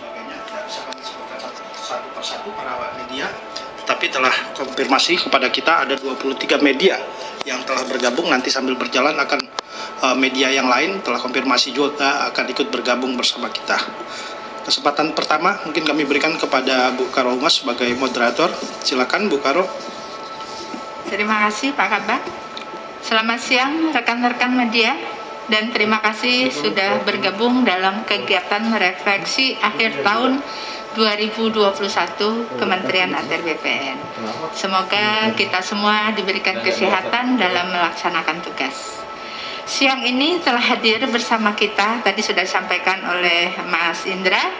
sebagainya tidak bisa kami sebutkan satu persatu para awak media, tetapi telah konfirmasi kepada kita ada 23 media yang telah bergabung. Nanti sambil berjalan akan media yang lain telah konfirmasi juga akan ikut bergabung bersama kita. Kesempatan pertama mungkin kami berikan kepada Bu Karo Humas sebagai moderator. Silakan Bu Karo. Terima kasih Pak Kabak. Selamat siang rekan-rekan media, dan terima kasih sudah bergabung dalam kegiatan refleksi akhir tahun 2021 Kementerian ATR BPN. Semoga kita semua diberikan kesehatan dalam melaksanakan tugas. Siang ini telah hadir bersama kita, tadi sudah disampaikan oleh Mas Indra,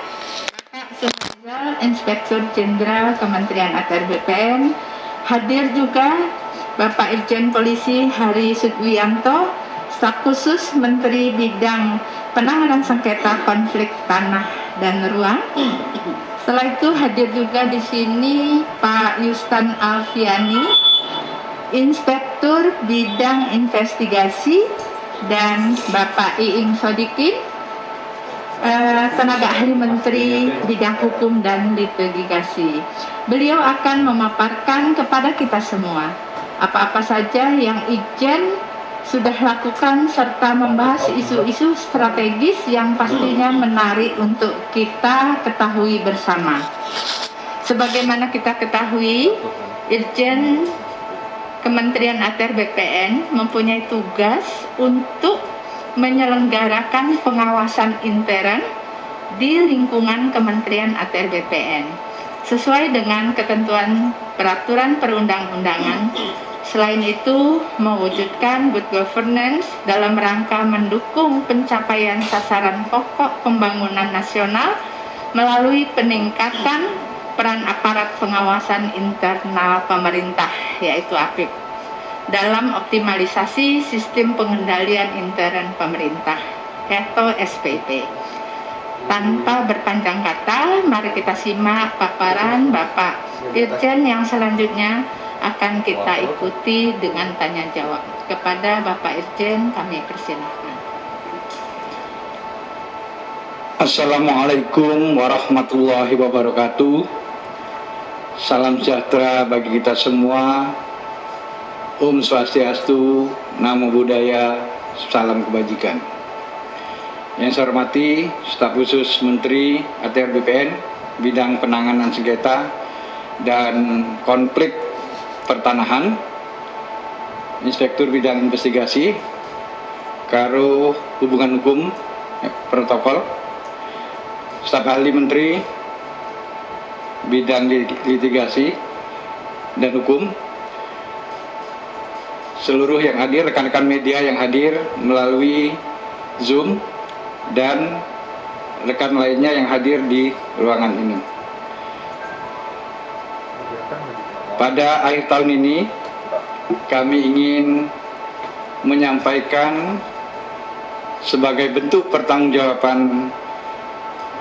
Bapak Suhazal, Inspektur Jenderal Kementerian ATR BPN, hadir juga Bapak Irjen Polisi Hari Sudwianto, Staf Khusus Menteri Bidang Penanganan Sengketa Konflik Tanah dan Ruang. Setelah itu hadir juga di sini Pak Yustan Alfiani, Inspektur Bidang Investigasi, dan Bapak Iing Sodikin, tenaga ahli Menteri Bidang Hukum dan Litigasi. Beliau akan memaparkan kepada kita semua apa-apa saja yang Ijen sudah lakukan serta membahas isu-isu strategis yang pastinya menarik untuk kita ketahui bersama. Sebagaimana kita ketahui, Irjen Kementerian ATR BPN mempunyai tugas untuk menyelenggarakan pengawasan intern di lingkungan Kementerian ATR BPN sesuai dengan ketentuan peraturan perundang-undangan. Selain itu, mewujudkan good governance dalam rangka mendukung pencapaian sasaran pokok pembangunan nasional melalui peningkatan peran aparat pengawasan internal pemerintah, yaitu APIP, dalam optimalisasi sistem pengendalian intern pemerintah atau SPP. Tanpa berpanjang kata, mari kita simak paparan Bapak Irjen yang selanjutnya akan kita ikuti dengan tanya jawab. Kepada Bapak Irjen kami persilahkan. Assalamualaikum warahmatullahi wabarakatuh. Salam sejahtera bagi kita semua. Om Swastiastu, Namo Buddhaya, salam kebajikan. Yang saya hormati Staf Khusus Menteri ATR BPN Bidang Penanganan Sengketa dan Konflik Pertanahan, Inspektur Bidang Investigasi, Karo Hubungan Hukum Protokol, Staf Ahli Menteri Bidang Litigasi dan Hukum, seluruh yang hadir, rekan-rekan media yang hadir melalui Zoom, dan rekan lainnya yang hadir di ruangan ini. Pada akhir tahun ini, kami ingin menyampaikan sebagai bentuk pertanggungjawaban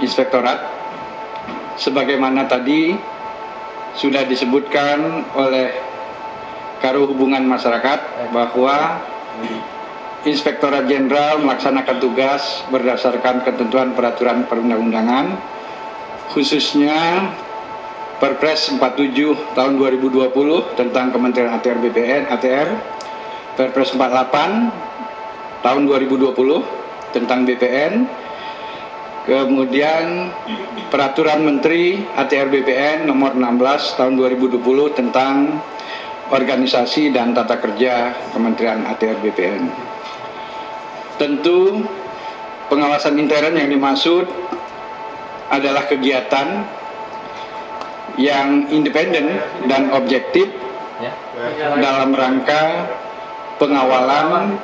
Inspektorat, sebagaimana tadi sudah disebutkan oleh Karo Hubungan Masyarakat bahwa Inspektorat Jenderal melaksanakan tugas berdasarkan ketentuan peraturan perundang-undangan, khususnya Perpres 47 tahun 2020 tentang Kementerian ATR BPN, Perpres 48 tahun 2020 tentang BPN, kemudian Peraturan Menteri ATR BPN nomor 16 tahun 2020 tentang organisasi dan tata kerja Kementerian ATR BPN. Tentu pengawasan intern yang dimaksud adalah kegiatan yang independen dan objektif dalam rangka pengawalan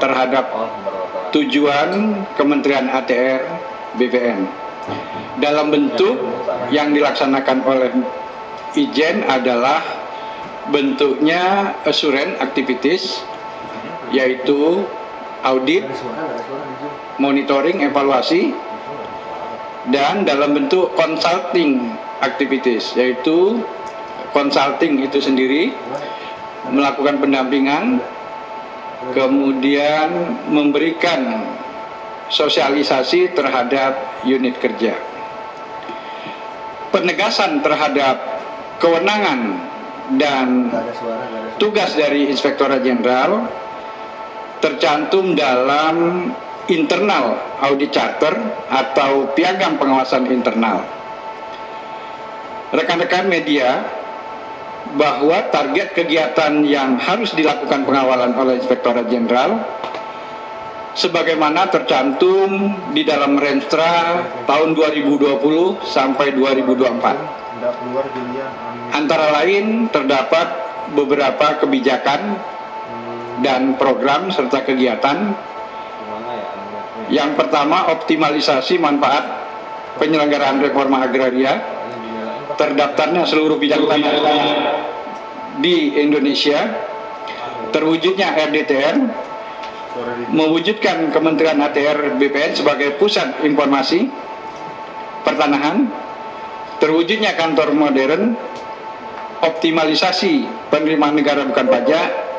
terhadap tujuan Kementerian ATR BPN dalam bentuk yang dilaksanakan oleh Ijen adalah bentuknya assurance activities, yaitu audit, monitoring, evaluasi, dan dalam bentuk consulting activities, yaitu consulting itu sendiri melakukan pendampingan, kemudian memberikan sosialisasi terhadap unit kerja. penegasan terhadap kewenangan dan tugas dari Inspektorat Jenderal tercantum dalam internal audit charter atau piagam pengawasan internal. Rekan-rekan media, bahwa target kegiatan yang harus dilakukan pengawalan oleh Inspektorat Jenderal sebagaimana tercantum di dalam Renstra tahun 2020 sampai 2024. Antara lain terdapat beberapa kebijakan dan program serta kegiatan. Yang pertama, optimalisasi manfaat penyelenggaraan reforma agraria, terdaftarnya seluruh bidang tanah di Indonesia, terwujudnya RDTR, mewujudkan Kementerian ATR BPN sebagai pusat informasi pertanahan, terwujudnya kantor modern, optimalisasi penerimaan negara bukan pajak,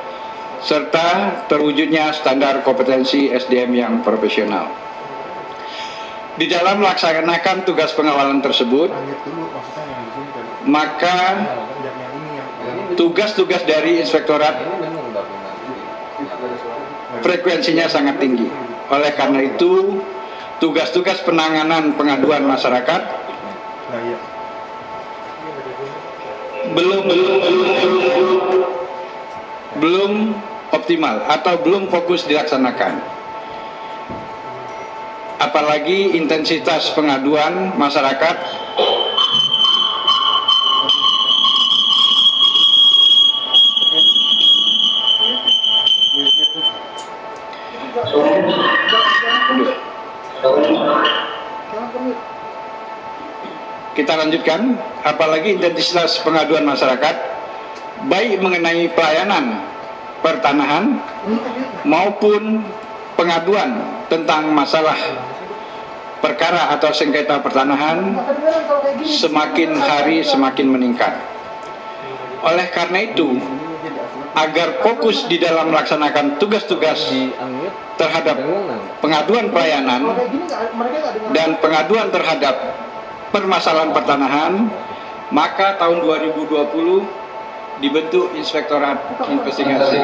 serta terwujudnya standar kompetensi SDM yang profesional. Di dalam melaksanakan tugas pengawalan tersebut, maka tugas-tugas dari Inspektorat frekuensinya sangat tinggi. Oleh karena itu, tugas-tugas penanganan pengaduan masyarakat belum optimal atau belum fokus dilaksanakan. Apalagi intensitas pengaduan masyarakat kita lanjutkan, apalagi intensitas pengaduan masyarakat baik mengenai pelayanan pertanahan maupun pengaduan tentang masalah perkara atau sengketa pertanahan semakin hari semakin meningkat. Oleh karena itu, agar fokus di dalam melaksanakan tugas-tugas terhadap pengaduan pelayanan dan pengaduan terhadap permasalahan pertanahan, maka tahun 2020 dibentuk Inspektorat Investigasi.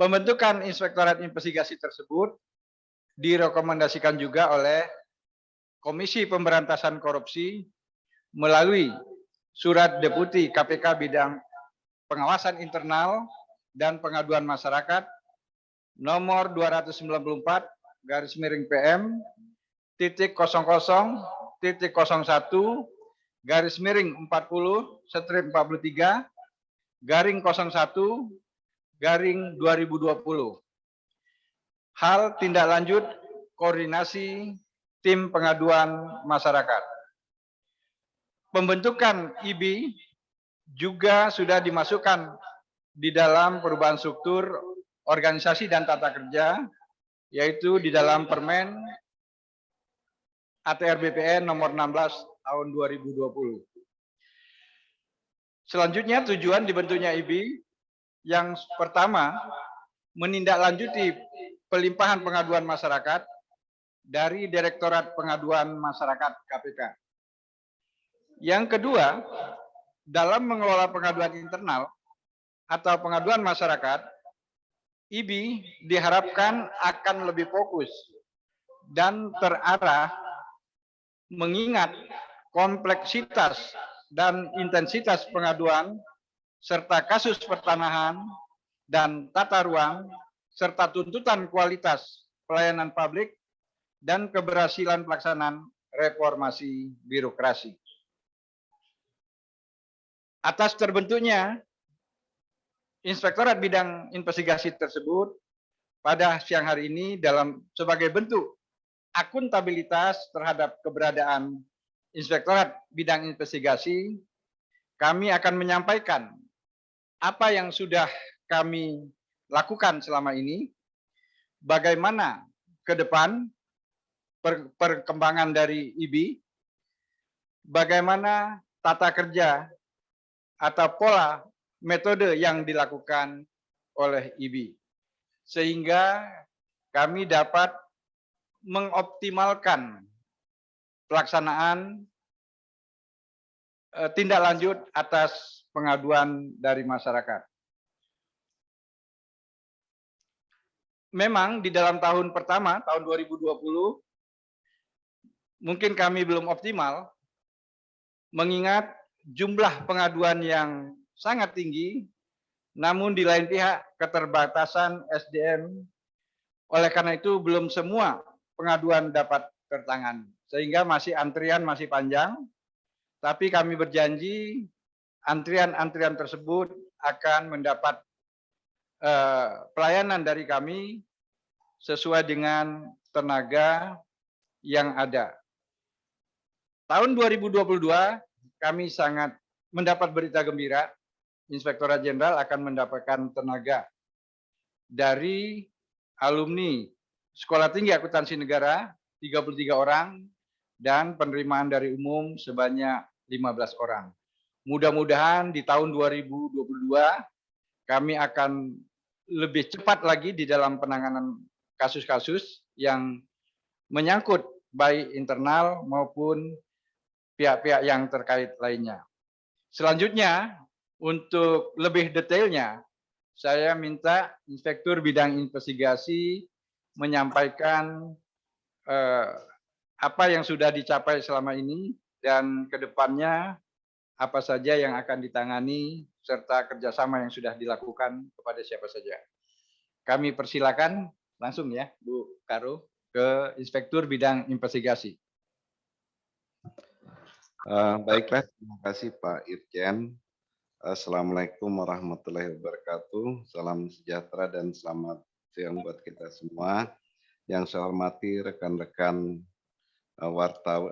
Pembentukan Inspektorat Investigasi tersebut direkomendasikan juga oleh Komisi Pemberantasan Korupsi melalui Surat Deputi KPK bidang pengawasan internal dan pengaduan masyarakat nomor 294/PM titik 00.01 garis miring 40/43 garing 01 garing 2020. Hal tindak lanjut koordinasi tim pengaduan masyarakat. Pembentukan IB juga sudah dimasukkan di dalam perubahan struktur organisasi dan tata kerja, yaitu di dalam Permen ATR BPN nomor 16 tahun 2020. Selanjutnya tujuan dibentuknya IB yang pertama menindaklanjuti pelimpahan pengaduan masyarakat dari Direktorat Pengaduan Masyarakat KPK. Yang kedua, dalam mengelola pengaduan internal atau pengaduan masyarakat, IB diharapkan akan lebih fokus dan terarah mengingat kompleksitas dan intensitas pengaduan serta kasus pertanahan dan tata ruang serta tuntutan kualitas pelayanan publik dan keberhasilan pelaksanaan reformasi birokrasi. Atas terbentuknya Inspektorat Bidang Investigasi tersebut pada siang hari ini sebagai bentuk akuntabilitas terhadap keberadaan Inspektorat Bidang Investigasi, kami akan menyampaikan apa yang sudah kami lakukan selama ini, bagaimana ke depan perkembangan dari IB, bagaimana tata kerja atau pola metode yang dilakukan oleh IB, sehingga kami dapat mengoptimalkan pelaksanaan tindak lanjut atas pengaduan dari masyarakat. Memang di dalam tahun pertama, tahun 2020, mungkin kami belum optimal, mengingat jumlah pengaduan yang sangat tinggi, namun di lain pihak keterbatasan SDM, oleh karena itu belum semua pengaduan dapat tertangani. Sehingga masih antrian masih panjang, tapi kami berjanji antrian-antrian tersebut akan mendapat pelayanan dari kami sesuai dengan tenaga yang ada. Tahun 2022 kami sangat mendapat berita gembira, Inspektorat Jenderal akan mendapatkan tenaga dari alumni Sekolah Tinggi Akuntansi Negara 33 orang dan penerimaan dari umum sebanyak 15 orang. Mudah-mudahan di tahun 2022 kami akan lebih cepat lagi di dalam penanganan kasus-kasus yang menyangkut baik internal maupun pihak-pihak yang terkait lainnya. Selanjutnya, untuk lebih detailnya, saya minta Inspektur Bidang Investigasi menyampaikan apa yang sudah dicapai selama ini dan ke depannya apa saja yang akan ditangani serta kerjasama yang sudah dilakukan kepada siapa saja. Kami persilakan langsung ya, Bu Karo, ke Inspektur Bidang Investigasi. Baiklah, terima kasih Pak Irjen. Assalamualaikum warahmatullahi wabarakatuh. Salam sejahtera dan selamat siang buat kita semua. Yang saya hormati rekan-rekan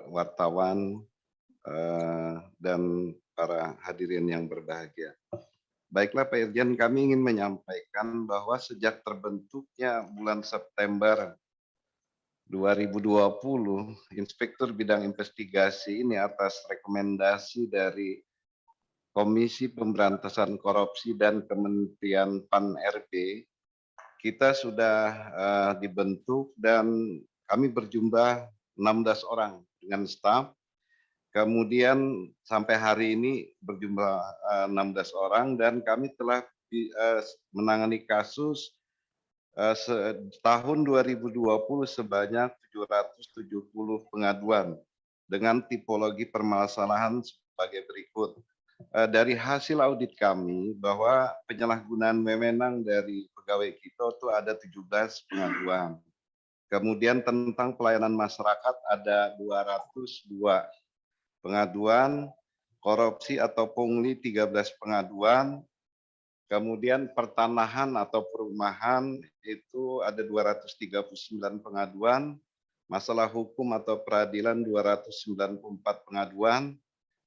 wartawan dan para hadirin yang berbahagia. Baiklah Pak Irjen, kami ingin menyampaikan bahwa sejak terbentuknya bulan September 2020, Inspektur Bidang Investigasi ini atas rekomendasi dari Komisi Pemberantasan Korupsi dan Kementerian PAN-RB, kita sudah dibentuk dan kami berjumlah 16 orang dengan staf. Kemudian sampai hari ini berjumlah 16 orang dan kami telah menangani kasus tahun 2020 sebanyak 770 pengaduan dengan tipologi permasalahan sebagai berikut. Dari hasil audit kami bahwa penyalahgunaan wewenang dari pegawai kita itu ada 17 pengaduan. Kemudian tentang pelayanan masyarakat ada 202 pengaduan, korupsi atau pungli 13 pengaduan, kemudian pertanahan atau perumahan itu ada 239 pengaduan, masalah hukum atau peradilan 294 pengaduan,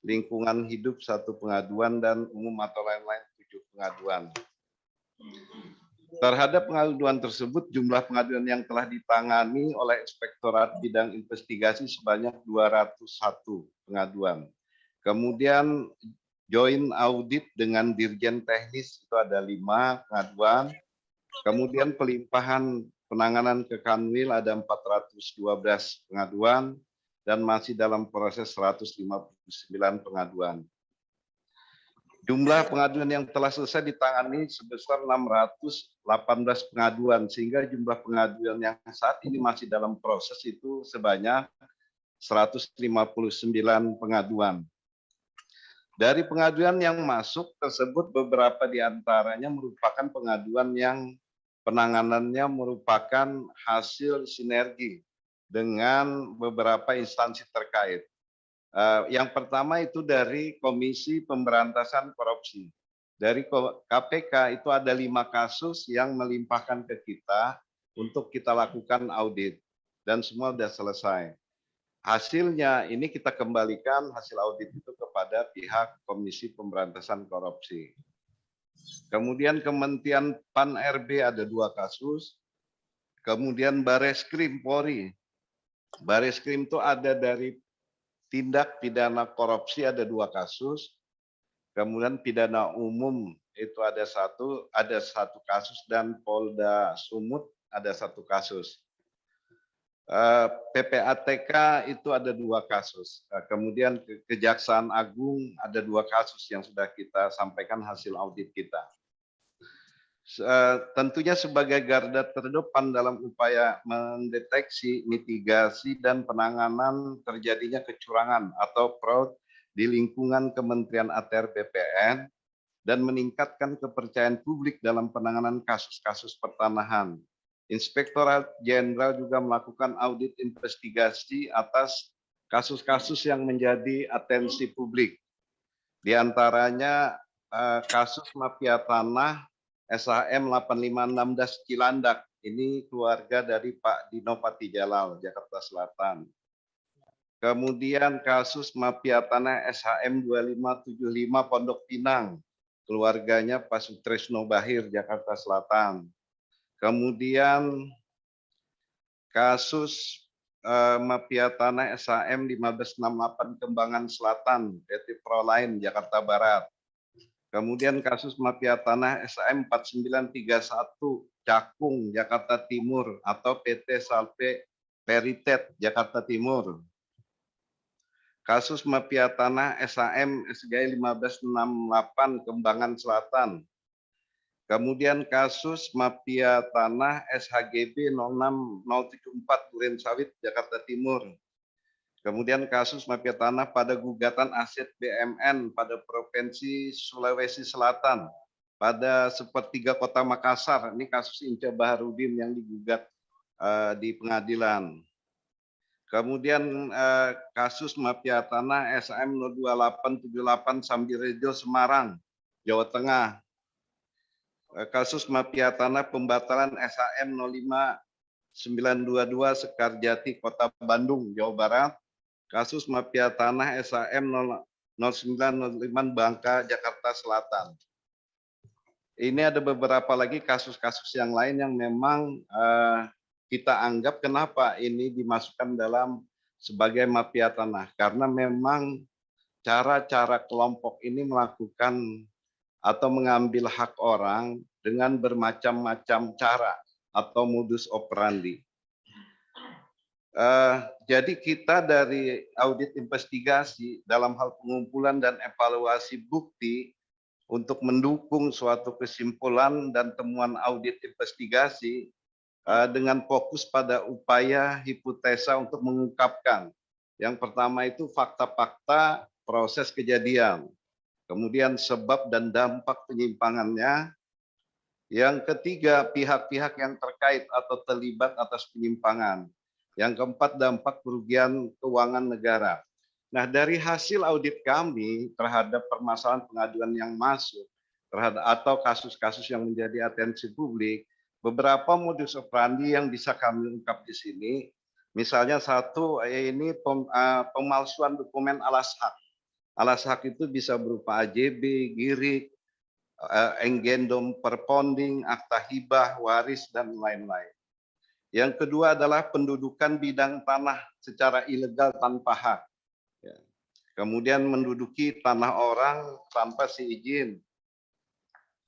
lingkungan hidup 1 pengaduan, dan umum atau lain-lain 7 pengaduan. Terhadap pengaduan tersebut, jumlah pengaduan yang telah ditangani oleh Inspektorat Bidang Investigasi sebanyak 201 pengaduan. Kemudian joint audit dengan Dirjen Teknis itu ada 5 pengaduan. Kemudian pelimpahan penanganan ke Kanwil ada 412 pengaduan dan masih dalam proses 159 pengaduan. Jumlah pengaduan yang telah selesai ditangani sebesar 618 pengaduan, sehingga jumlah pengaduan yang saat ini masih dalam proses itu sebanyak 159 pengaduan. Dari pengaduan yang masuk tersebut, beberapa di antaranya merupakan pengaduan yang penanganannya merupakan hasil sinergi dengan beberapa instansi terkait. Yang pertama itu dari Komisi Pemberantasan Korupsi. Dari KPK itu ada 5 kasus yang melimpahkan ke kita untuk kita lakukan audit. Dan semua sudah selesai. Hasilnya ini kita kembalikan hasil audit itu kepada pihak Komisi Pemberantasan Korupsi. Kemudian Kementerian PAN-RB ada 2 kasus. Kemudian Bareskrim Polri. Bareskrim itu ada dari tindak pidana korupsi ada 2 kasus, kemudian pidana umum itu ada satu kasus, dan Polda Sumut ada 1 kasus. PPATK itu ada 2 kasus. Kemudian Kejaksaan Agung ada 2 kasus yang sudah kita sampaikan hasil audit kita. Tentunya sebagai garda terdepan dalam upaya mendeteksi, mitigasi, dan penanganan terjadinya kecurangan atau fraud di lingkungan Kementerian ATR BPN dan meningkatkan kepercayaan publik dalam penanganan kasus-kasus pertanahan. Inspektorat Jenderal juga melakukan audit investigasi atas kasus-kasus yang menjadi atensi publik. Di antaranya kasus mafia tanah SHM 8516 Cilandak. Ini keluarga dari Pak Dino Patijalal, Jakarta Selatan. Kemudian kasus mafia tanah SHM 2575 Pondok Pinang. Keluarganya Pak Sutresno Bahir, Jakarta Selatan. Kemudian kasus mafia tanah SHM 1568 Kembangan Selatan, PT Proline, Jakarta Barat. Kemudian kasus mafia tanah SHM 4931 Cakung, Jakarta Timur atau PT Salpe Peritet, Jakarta Timur. Kasus mafia tanah SHM SGI 1568 Kembangan Selatan. Kemudian kasus mafia tanah SHGB 06074 Duren Sawit, Jakarta Timur. Kemudian kasus mafia tanah pada gugatan aset BMN pada Provinsi Sulawesi Selatan pada sepertiga Kota Makassar. Ini kasus Inca Baharudin yang digugat di pengadilan. Kemudian kasus mafia tanah SHM 02878 Sambirejo Semarang, Jawa Tengah. Kasus mafia tanah pembatalan SHM 05922 Sekarjati, Kota Bandung, Jawa Barat. Kasus mafia tanah SHM 0905 Bangka, Jakarta Selatan. Ini ada beberapa lagi kasus-kasus yang lain yang memang kita anggap kenapa ini dimasukkan dalam sebagai mafia tanah. Karena memang cara-cara kelompok ini melakukan atau mengambil hak orang dengan bermacam-macam cara atau modus operandi. Jadi kita dari audit investigasi dalam hal pengumpulan dan evaluasi bukti untuk mendukung suatu kesimpulan dan temuan audit investigasi dengan fokus pada upaya hipotesa untuk mengungkapkan. Yang pertama itu fakta-fakta proses kejadian, kemudian sebab dan dampak penyimpangannya. Yang ketiga, pihak-pihak yang terkait atau terlibat atas penyimpangan. Yang keempat, dampak kerugian keuangan negara. Nah, dari hasil audit kami terhadap permasalahan pengaduan yang masuk terhadap atau kasus-kasus yang menjadi atensi publik, beberapa modus operandi yang bisa kami ungkap di sini. Misalnya satu, ini pemalsuan dokumen alas hak. Alas hak itu bisa berupa AJB, GIRIK, enggendom perponding, akta hibah, waris, dan lain-lain. Yang kedua adalah pendudukan bidang tanah secara ilegal tanpa hak. Kemudian menduduki tanah orang tanpa seizin.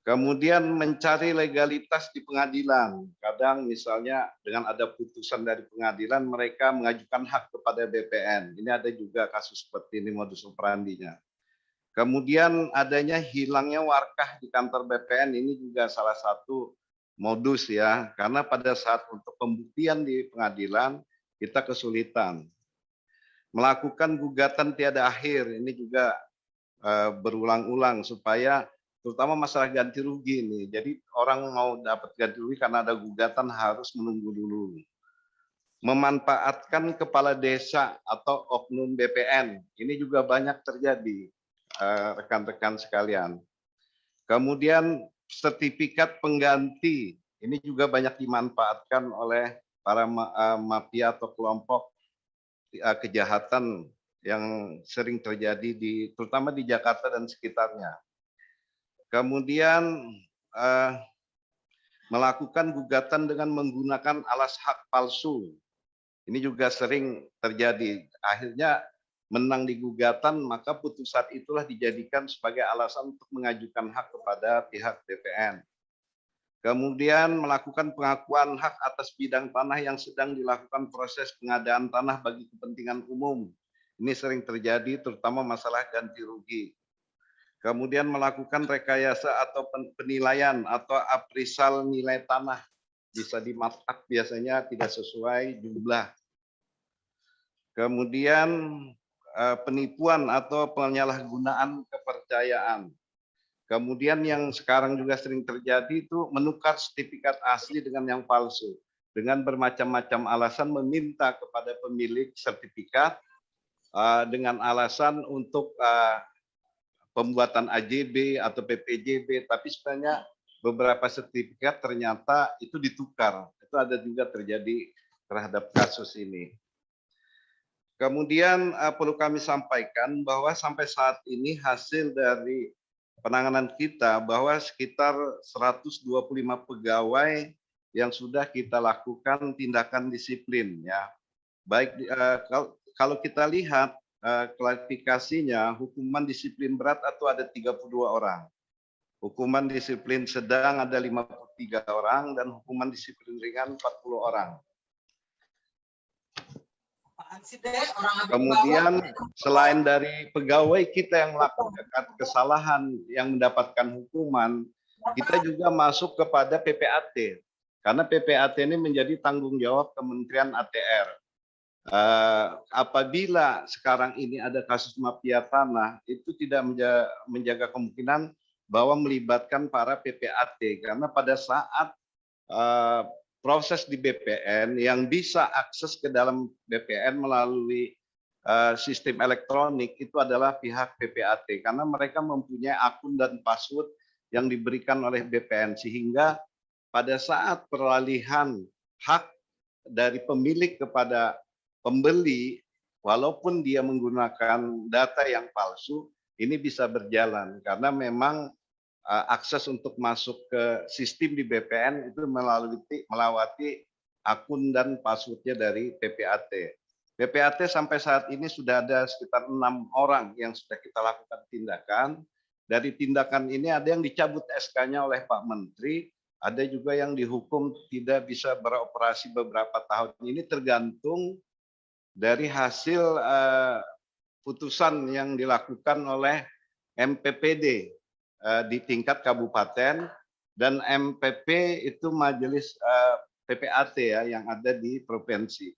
Kemudian mencari legalitas di pengadilan. Kadang misalnya dengan ada putusan dari pengadilan, mereka mengajukan hak kepada BPN. Ini ada juga kasus seperti ini modus operandinya. Kemudian adanya hilangnya warkah di kantor BPN, ini juga salah satu modus ya, karena pada saat untuk pembuktian di pengadilan kita kesulitan. Melakukan gugatan tiada akhir, ini juga berulang-ulang supaya terutama masalah ganti rugi ini. Jadi orang mau dapat ganti rugi karena ada gugatan harus menunggu dulu. Memanfaatkan kepala desa atau oknum BPN, ini juga banyak terjadi rekan-rekan sekalian. Kemudian sertifikat pengganti, ini juga banyak dimanfaatkan oleh para mafia atau kelompok kejahatan yang sering terjadi terutama di Jakarta dan sekitarnya. Kemudian melakukan gugatan dengan menggunakan alas hak palsu. Ini juga sering terjadi. Akhirnya menang di gugatan, maka putusan itulah dijadikan sebagai alasan untuk mengajukan hak kepada pihak BPN. Kemudian melakukan pengakuan hak atas bidang tanah yang sedang dilakukan proses pengadaan tanah bagi kepentingan umum. Ini sering terjadi terutama masalah ganti rugi. Kemudian melakukan rekayasa atau penilaian atau appraisal nilai tanah. Bisa di markup biasanya tidak sesuai jumlah. Kemudian penipuan atau penyalahgunaan kepercayaan. Kemudian yang sekarang juga sering terjadi itu menukar sertifikat asli dengan yang palsu. Dengan bermacam-macam alasan meminta kepada pemilik sertifikat dengan alasan untuk pembuatan AJB atau PPJB, tapi sebenarnya beberapa sertifikat ternyata itu ditukar. Itu ada juga terjadi terhadap kasus ini. Kemudian perlu kami sampaikan bahwa sampai saat ini hasil dari penanganan kita bahwa sekitar 125 pegawai yang sudah kita lakukan tindakan disiplin ya. Baik kalau kita lihat klarifikasinya hukuman disiplin berat atau ada 32 orang. Hukuman disiplin sedang ada 53 orang dan hukuman disiplin ringan 40 orang. Kemudian selain dari pegawai kita yang melakukan kesalahan yang mendapatkan hukuman, kita juga masuk kepada PPAT. Karena PPAT ini menjadi tanggung jawab Kementerian ATR. Apabila sekarang ini ada kasus mafia tanah, itu tidak menjaga kemungkinan bahwa melibatkan para PPAT. Karena pada saat proses di BPN yang bisa akses ke dalam BPN melalui sistem elektronik itu adalah pihak PPAT karena mereka mempunyai akun dan password yang diberikan oleh BPN sehingga pada saat peralihan hak dari pemilik kepada pembeli walaupun dia menggunakan data yang palsu ini bisa berjalan karena memang akses untuk masuk ke sistem di BPN itu melewati akun dan passwordnya dari PPAT. PPAT sampai saat ini sudah ada sekitar 6 orang yang sudah kita lakukan tindakan. Dari tindakan ini ada yang dicabut SK-nya oleh Pak Menteri, ada juga yang dihukum tidak bisa beroperasi beberapa tahun. Ini tergantung dari hasil putusan yang dilakukan oleh MPPD di tingkat kabupaten dan MPP itu majelis PPAT ya yang ada di provinsi.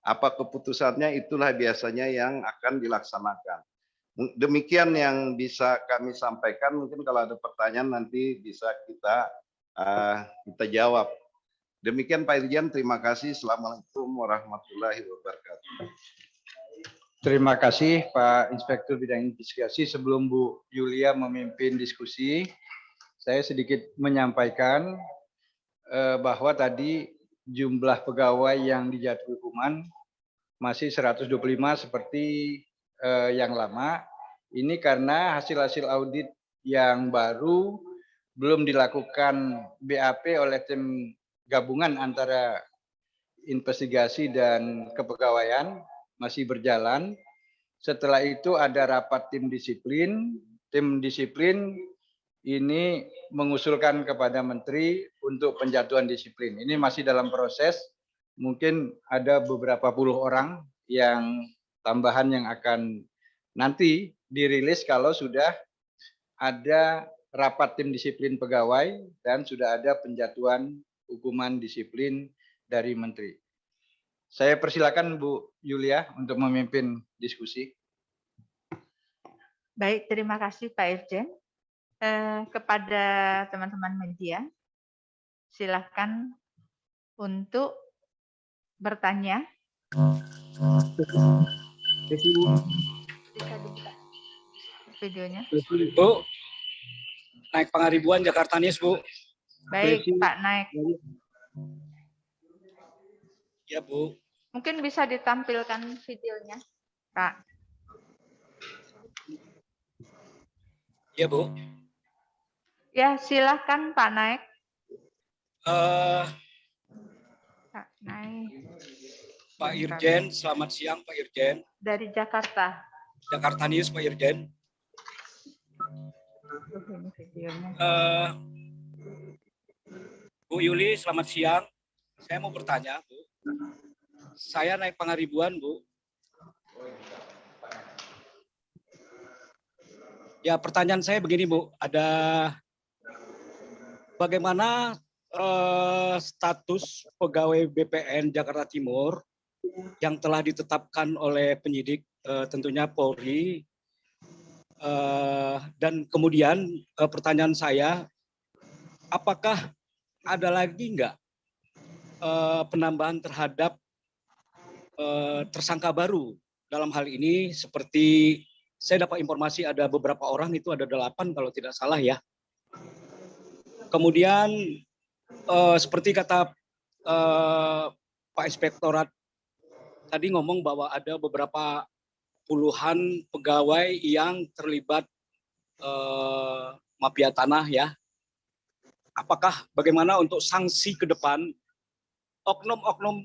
Apa keputusannya itulah biasanya yang akan dilaksanakan. Demikian yang bisa kami sampaikan. Mungkin kalau ada pertanyaan nanti bisa kita jawab. Demikian Pak Irjen, terima kasih. Assalamualaikum warahmatullahi wabarakatuh. Terima kasih Pak Inspektur Bidang Investigasi. Sebelum Bu Yulia memimpin diskusi, saya sedikit menyampaikan bahwa tadi jumlah pegawai yang dijatuhi hukuman masih 125 seperti yang lama. Ini karena hasil-hasil audit yang baru belum dilakukan BAP oleh tim gabungan antara investigasi dan kepegawaian. Masih berjalan. Setelah itu ada rapat tim disiplin. Tim disiplin ini mengusulkan kepada Menteri untuk penjatuhan disiplin. Ini masih dalam proses. Mungkin ada beberapa puluh orang yang tambahan yang akan nanti dirilis kalau sudah ada rapat tim disiplin pegawai dan sudah ada penjatuhan hukuman disiplin dari Menteri. Saya persilakan Bu Yulia untuk memimpin diskusi. Baik, terima kasih Pak Irjen. Kepada teman-teman media, silakan untuk bertanya. Bisa dibuka videonya. Bu, naik Pangaribuan Jakarta News, Bu. Baik, Pak Naik. Ya, Bu. Mungkin bisa ditampilkan videonya, Pak. Ya, Bu. Ya, silakan Pak Naik. Pak Naik. Pak Irjen, selamat siang Pak Irjen. Dari Jakarta. Jakarta News, Pak Irjen. Ini videonya. Bu Yuli, selamat siang. Saya mau bertanya, Bu. Saya naik Pangaribuan, Bu. Ya, pertanyaan saya begini, Bu. Ada bagaimana status pegawai BPN Jakarta Timur yang telah ditetapkan oleh penyidik, tentunya Polri. Dan kemudian pertanyaan saya, apakah ada lagi nggak penambahan terhadap tersangka baru dalam hal ini? Seperti saya dapat informasi ada beberapa orang, itu ada 8 kalau tidak salah ya. Kemudian seperti kata Pak Inspektorat tadi ngomong bahwa ada beberapa puluhan pegawai yang terlibat mafia tanah ya. Apakah bagaimana untuk sanksi ke depan oknum-oknum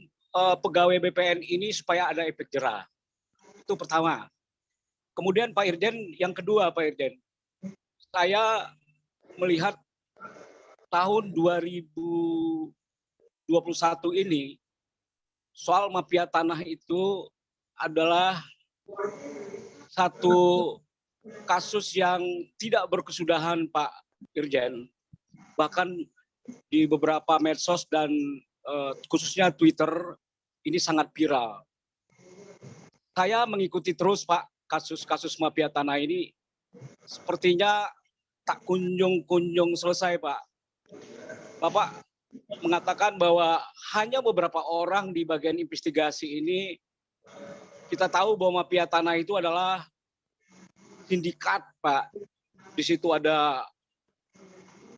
pegawai BPN ini supaya ada efek jera? Itu pertama. Kemudian Pak Irjen, yang kedua Pak Irjen, saya melihat tahun 2021 ini soal mafia tanah itu adalah satu kasus yang tidak berkesudahan Pak Irjen. Bahkan di beberapa medsos dan khususnya Twitter ini sangat viral. Saya mengikuti terus Pak kasus-kasus mafia tanah ini, sepertinya tak kunjung-kunjung selesai Pak. Bapak mengatakan bahwa hanya beberapa orang di bagian investigasi ini, kita tahu bahwa mafia tanah itu adalah sindikat Pak. Di situ ada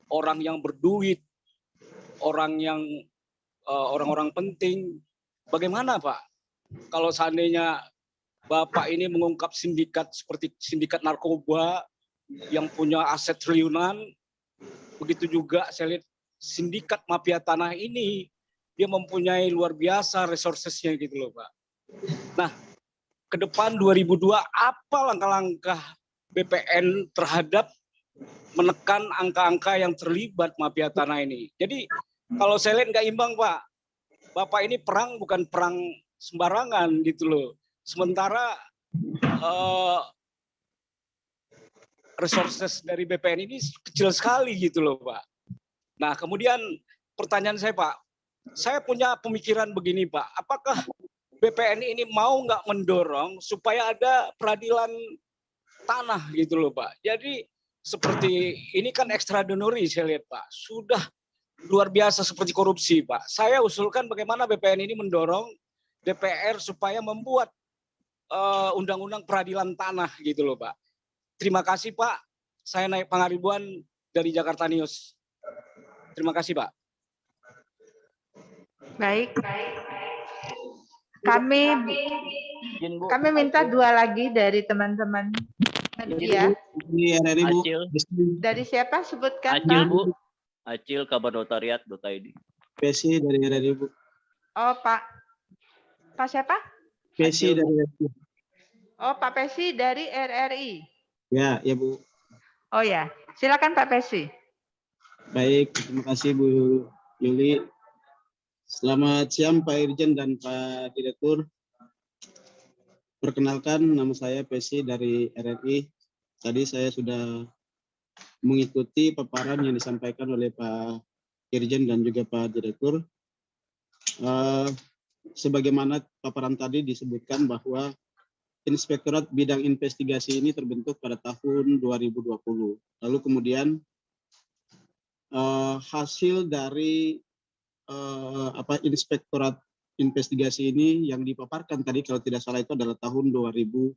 orang yang berduit, orang-orang penting. Bagaimana Pak kalau seandainya Bapak ini mengungkap sindikat seperti sindikat narkoba yang punya aset triliunan, begitu juga saya lihat sindikat mafia tanah ini, dia mempunyai luar biasa resourcesnya gitu loh Pak. Nah, ke depan 2002 apa langkah-langkah BPN terhadap menekan angka-angka yang terlibat mafia tanah ini? Jadi kalau saya lihat nggak imbang Pak. Bapak ini perang bukan perang sembarangan gitu loh. Sementara resources dari BPN ini kecil sekali gitu loh Pak. Nah kemudian pertanyaan saya Pak, saya punya pemikiran begini Pak, apakah BPN ini mau nggak mendorong supaya ada peradilan tanah gitu loh Pak. Jadi seperti ini kan extraordinary saya lihat Pak, sudah luar biasa seperti korupsi Pak. Saya usulkan bagaimana BPN ini mendorong DPR supaya membuat undang-undang peradilan tanah gitu loh Pak. Terima kasih Pak, saya naik Pangaribuan dari Jakarta News. Terima kasih Pak. Baik. Kami minta 2 lagi dari teman-teman media. Dari siapa? Sebutkan Acil Pak. Bu, Acil kabar notariat.id. Pesi dari RRI Bu. Oh Pak siapa? Pesi dari RRI. Oh Pak Pesi dari RRI. Ya Bu. Oh ya, silakan Pak Pesi. Baik, terima kasih Bu Yuli. Selamat siang Pak Irjen dan Pak Direktur. Perkenalkan, nama saya Pesi dari RRI. Tadi saya sudah mengikuti paparan yang disampaikan oleh Pak Irjen dan juga Pak Direktur. Sebagaimana paparan tadi disebutkan bahwa Inspektorat Bidang Investigasi ini terbentuk pada tahun 2020. Lalu kemudian hasil dari Inspektorat Investigasi ini yang dipaparkan tadi kalau tidak salah itu adalah tahun 2020.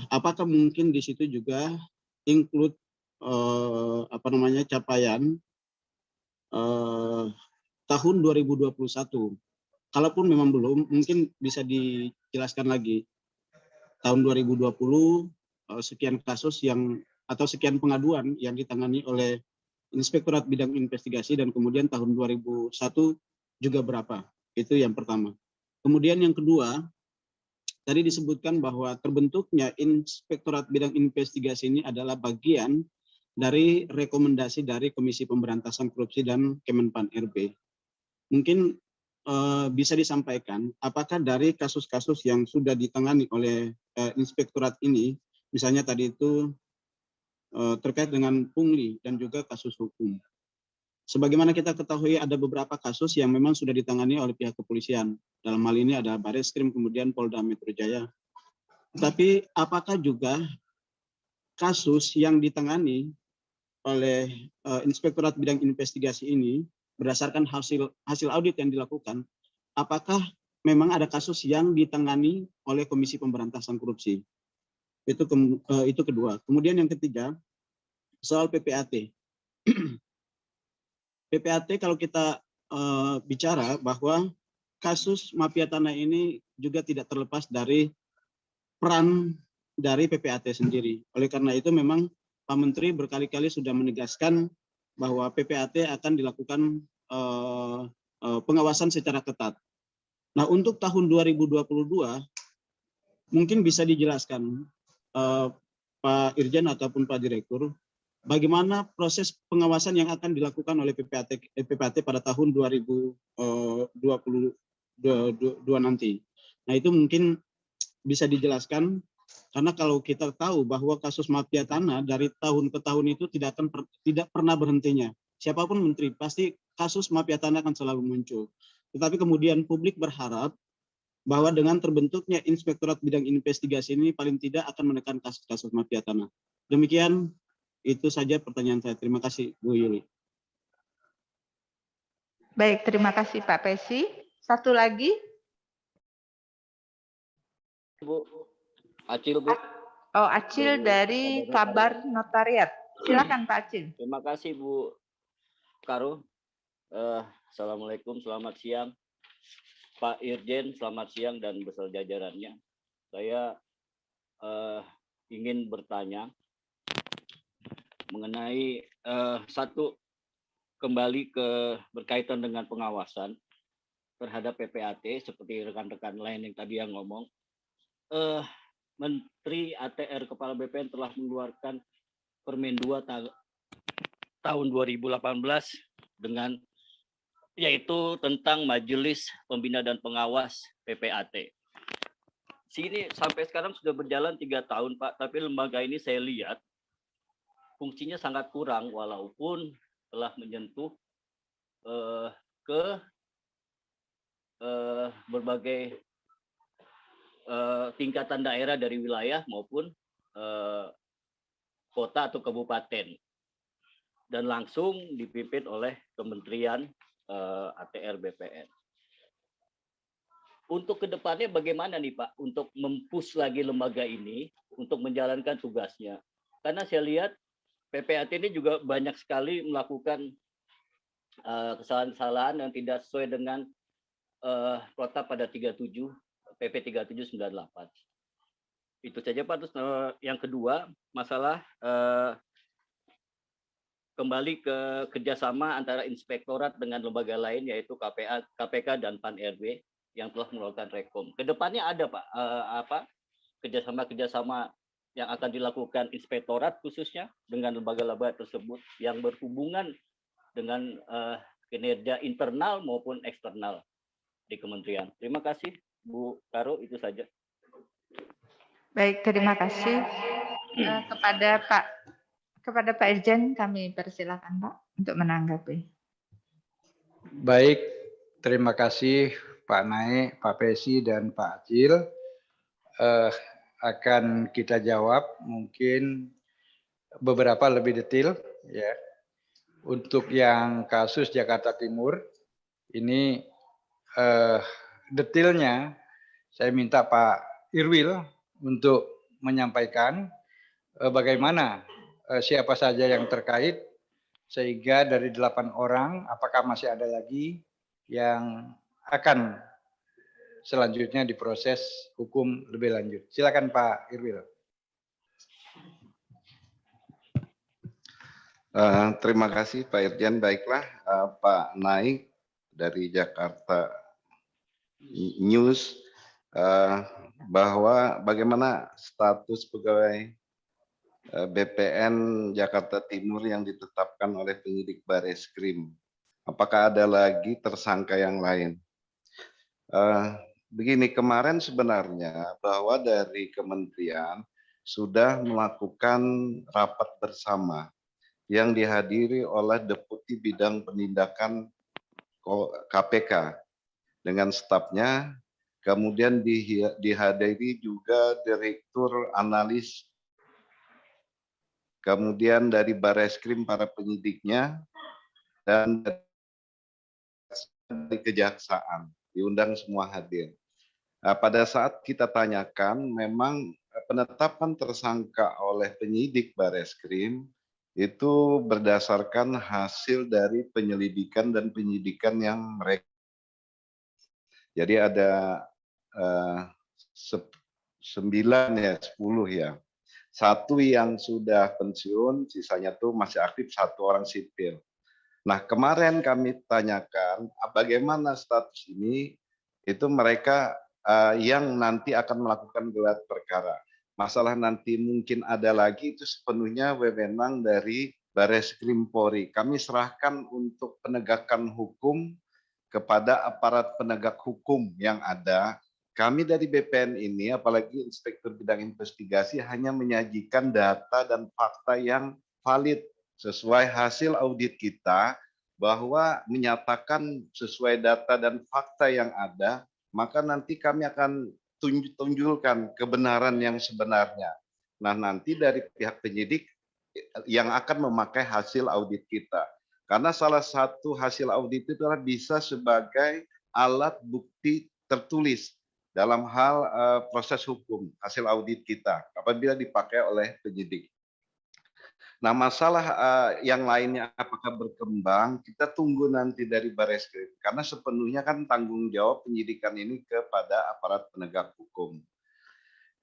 Apakah mungkin di situ juga include capaian tahun 2021? Kalaupun memang belum, mungkin bisa dijelaskan lagi. Tahun 2020 sekian kasus atau sekian pengaduan yang ditangani oleh Inspektorat Bidang Investigasi, dan kemudian tahun 2001 juga berapa. Itu yang pertama. Kemudian yang kedua, tadi disebutkan bahwa terbentuknya Inspektorat Bidang Investigasi ini adalah bagian dari rekomendasi dari Komisi Pemberantasan Korupsi dan Kemenpan RB. Mungkin bisa disampaikan apakah dari kasus-kasus yang sudah ditangani oleh inspektorat ini, misalnya tadi itu terkait dengan pungli dan juga kasus hukum. Sebagaimana kita ketahui ada beberapa kasus yang memang sudah ditangani oleh pihak kepolisian. Dalam hal ini ada Bareskrim, kemudian Polda Metro Jaya. Tapi apakah juga kasus yang ditangani oleh Inspektorat Bidang Investigasi ini berdasarkan hasil audit yang dilakukan, apakah memang ada kasus yang ditangani oleh Komisi Pemberantasan Korupsi? Itu kedua. Kemudian yang ketiga, soal PPAT. PPAT kalau kita bicara bahwa kasus mafia tanah ini juga tidak terlepas dari peran dari PPAT sendiri. Oleh karena itu memang Pak Menteri berkali-kali sudah menegaskan bahwa PPAT akan dilakukan pengawasan secara ketat. Nah, untuk tahun 2022 mungkin bisa dijelaskan Pak Irjen ataupun Pak Direktur, bagaimana proses pengawasan yang akan dilakukan oleh PPAT pada tahun 2022 nanti. Nah, itu mungkin bisa dijelaskan, karena kalau kita tahu bahwa kasus mafia tanah dari tahun ke tahun itu tidak pernah berhentinya. Siapapun menteri, pasti kasus mafia tanah akan selalu muncul. Tetapi kemudian publik berharap bahwa dengan terbentuknya Inspektorat Bidang Investigasi ini paling tidak akan menekan kasus-kasus mafia tanah. Demikian. Itu saja pertanyaan saya. Terima kasih, Bu Yuli. Baik, terima kasih Pak Pesi. Satu lagi. Bu, Acil, Bu. Oh, Acil dari Kabar Notariat. Silakan Pak Acil. Terima kasih, Bu Karo. Assalamualaikum, selamat siang. Pak Irjen, selamat siang dan beserta jajarannya. Saya ingin bertanya mengenai satu, kembali ke berkaitan dengan pengawasan terhadap PPAT seperti rekan-rekan lain yang tadi yang ngomong. Menteri ATR Kepala BPN telah mengeluarkan Permen 2 tahun 2018 dengan yaitu tentang Majelis Pembina dan Pengawas PPAT. Sini sampai sekarang sudah berjalan 3 tahun, Pak, tapi lembaga ini saya lihat fungsinya sangat kurang walaupun telah menyentuh ke berbagai tingkatan daerah dari wilayah maupun kota atau kabupaten dan langsung dipimpin oleh Kementerian ATR BPN. Untuk kedepannya bagaimana nih Pak untuk mempush lagi lembaga ini untuk menjalankan tugasnya? Karena saya lihat PPAT ini juga banyak sekali melakukan kesalahan-kesalahan yang tidak sesuai dengan protap pada 37 PP 3798. Itu saja Pak. Terus yang kedua, masalah kembali ke kerjasama antara inspektorat dengan lembaga lain yaitu KPK dan Pan RB yang telah melakukan rekom. Kedepannya ada Pak kerjasama yang akan dilakukan inspektorat khususnya dengan lembaga-lembaga tersebut yang berhubungan dengan kinerja internal maupun eksternal di kementerian. Terima kasih Bu Karo, itu saja. Baik, terima kasih. Kepada Pak Irjen kami persilakan Pak untuk menanggapi. Baik, terima kasih Pak Naik, Pak Pesi, dan Pak Acil. Akan kita jawab mungkin beberapa lebih detail ya. Untuk yang kasus Jakarta Timur ini detailnya saya minta Pak Irwil untuk menyampaikan bagaimana siapa saja yang terkait sehingga dari 8 orang apakah masih ada lagi yang akan selanjutnya diproses hukum lebih lanjut. Silakan Pak Irwil. Terima kasih Pak Irjen. Baiklah, Pak Naik dari Jakarta News, bahwa bagaimana status pegawai BPN Jakarta Timur yang ditetapkan oleh penyidik Bareskrim. Apakah ada lagi tersangka yang lain? Begini, kemarin sebenarnya bahwa dari kementerian sudah melakukan rapat bersama yang dihadiri oleh Deputi Bidang Penindakan KPK dengan stafnya, kemudian dihadiri juga Direktur Analis, kemudian dari Bareskrim para penyidiknya, dan dari Kejaksaan, diundang semua hadir. Nah, pada saat kita tanyakan, memang penetapan tersangka oleh penyidik Bareskrim itu berdasarkan hasil dari penyelidikan dan penyidikan yang mereka. Jadi ada 9 ya, 10 ya. 1 yang sudah pensiun, sisanya tuh masih aktif, 1 orang sipil. Nah, kemarin kami tanyakan bagaimana status ini, itu mereka yang nanti akan melakukan gelar perkara. Masalah nanti mungkin ada lagi itu sepenuhnya wewenang dari Bareskrim Polri. Kami serahkan untuk penegakan hukum kepada aparat penegak hukum yang ada. Kami dari BPN ini, apalagi Inspektur Bidang Investigasi, hanya menyajikan data dan fakta yang valid sesuai hasil audit kita, bahwa menyatakan sesuai data dan fakta yang ada, maka nanti kami akan tunjukkan kebenaran yang sebenarnya. Nah, nanti dari pihak penyidik yang akan memakai hasil audit kita. Karena salah satu hasil audit itu adalah bisa sebagai alat bukti tertulis dalam hal proses hukum, hasil audit kita apabila dipakai oleh penyidik. Nah, masalah yang lainnya apakah berkembang, kita tunggu nanti dari Bareskrim. Karena sepenuhnya kan tanggung jawab penyidikan ini kepada aparat penegak hukum.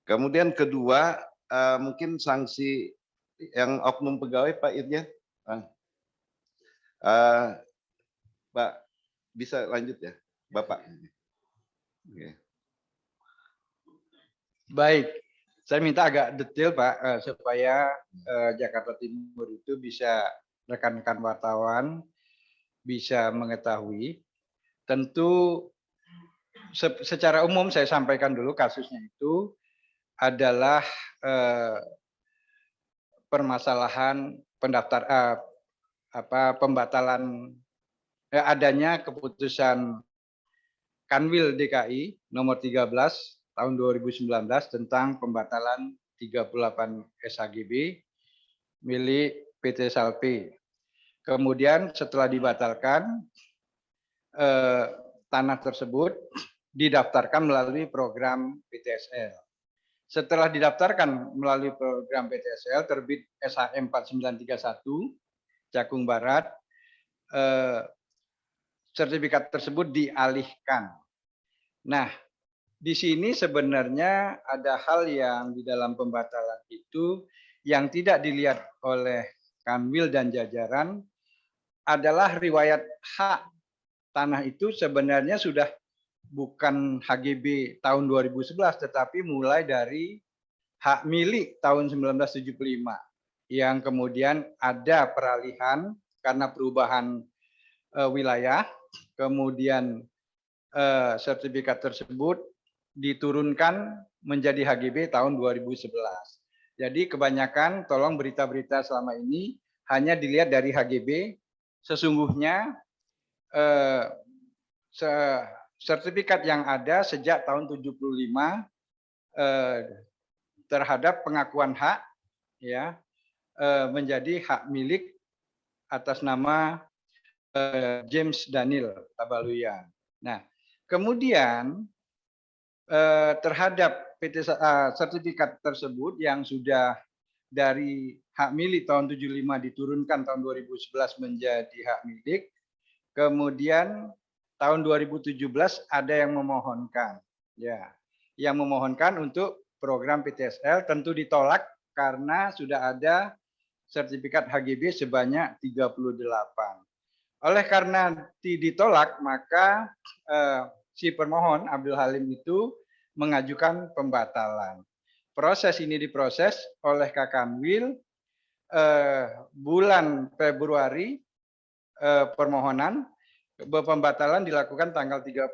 Kemudian kedua, mungkin sanksi yang oknum pegawai, Pak Irjen. Pak, bisa lanjut ya, Bapak. Oke. Baik, saya minta agak detail Pak, supaya Jakarta Timur itu bisa rekan-rekan wartawan bisa mengetahui. Tentu secara umum saya sampaikan dulu kasusnya itu adalah permasalahan pembatalan adanya keputusan Kanwil DKI nomor 13 tahun 2019 tentang pembatalan 38 SHGB milik PT Salpe. Kemudian setelah dibatalkan, tanah tersebut didaftarkan melalui program PTSL. Setelah didaftarkan melalui program PTSL, terbit SHM 4931 Cakung Barat, sertifikat tersebut dialihkan. Nah, di sini sebenarnya ada hal yang di dalam pembatalan itu yang tidak dilihat oleh Kanwil dan jajaran adalah riwayat hak tanah itu sebenarnya sudah bukan HGB tahun 2011 tetapi mulai dari hak milik tahun 1975 yang kemudian ada peralihan karena perubahan wilayah, kemudian sertifikat tersebut diturunkan menjadi HGB tahun 2011. Jadi kebanyakan tolong berita-berita selama ini hanya dilihat dari HGB, sesungguhnya sertifikat yang ada sejak tahun 75 terhadap pengakuan hak ya menjadi hak milik atas nama James Daniel Tabaluyan. Nah, kemudian terhadap sertifikat tersebut yang sudah dari hak milik tahun 75 diturunkan tahun 2011 menjadi hak milik, kemudian tahun 2017 ada yang memohonkan, ya, yang memohonkan untuk program PTSL tentu ditolak karena sudah ada sertifikat HGB sebanyak 38. Oleh karena ditolak, maka si permohon Abdul Halim itu mengajukan pembatalan. proses ini diproses oleh Kakanwil bulan Februari, permohonan pembatalan dilakukan tanggal 30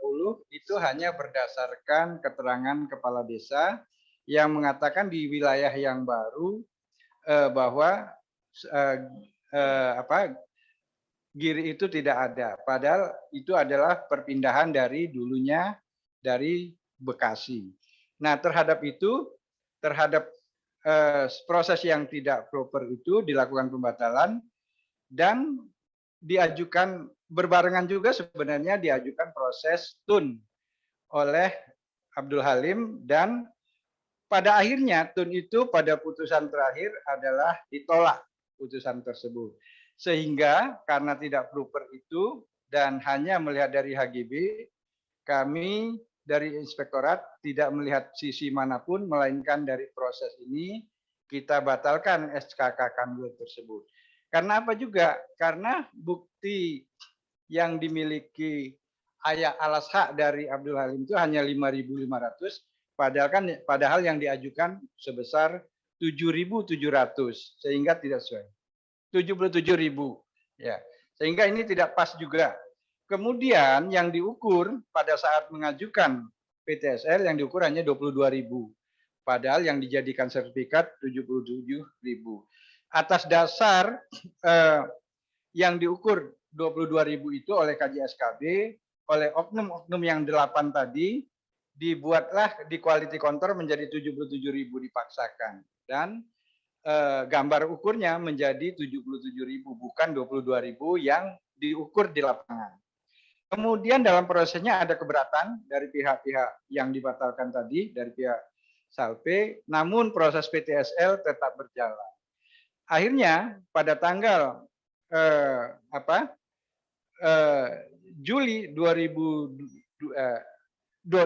itu hanya berdasarkan keterangan kepala desa yang mengatakan di wilayah yang baru bahwa Giri itu tidak ada, padahal itu adalah perpindahan dari dulunya dari Bekasi. Nah, terhadap itu, terhadap proses yang tidak proper itu dilakukan pembatalan dan diajukan berbarengan juga sebenarnya diajukan proses tun oleh Abdul Halim dan pada akhirnya tun itu pada putusan terakhir adalah ditolak putusan tersebut. Sehingga karena tidak proper itu dan hanya melihat dari HGB, kami dari inspektorat tidak melihat sisi manapun melainkan dari proses ini kita batalkan SK Kakanwil tersebut. Karena apa juga? Karena bukti yang dimiliki ayat alas hak dari Abdul Halim itu hanya 5.500, padahal yang diajukan sebesar 7.700 sehingga tidak sesuai. 77.000 ya. Sehingga ini tidak pas juga. Kemudian yang diukur pada saat mengajukan PTSL yang diukur hanya 22.000. Padahal yang dijadikan sertifikat 77.000. Atas dasar yang diukur 22.000 itu oleh KJSKB, oleh oknum-oknum yang 8 tadi, dibuatlah di quality control menjadi 77.000 dipaksakan. Dan gambar ukurnya menjadi 77.000, bukan 22.000 yang diukur di lapangan. Kemudian dalam prosesnya ada keberatan dari pihak-pihak yang dibatalkan tadi, dari pihak Salpe, namun proses PTSL tetap berjalan. Akhirnya pada tanggal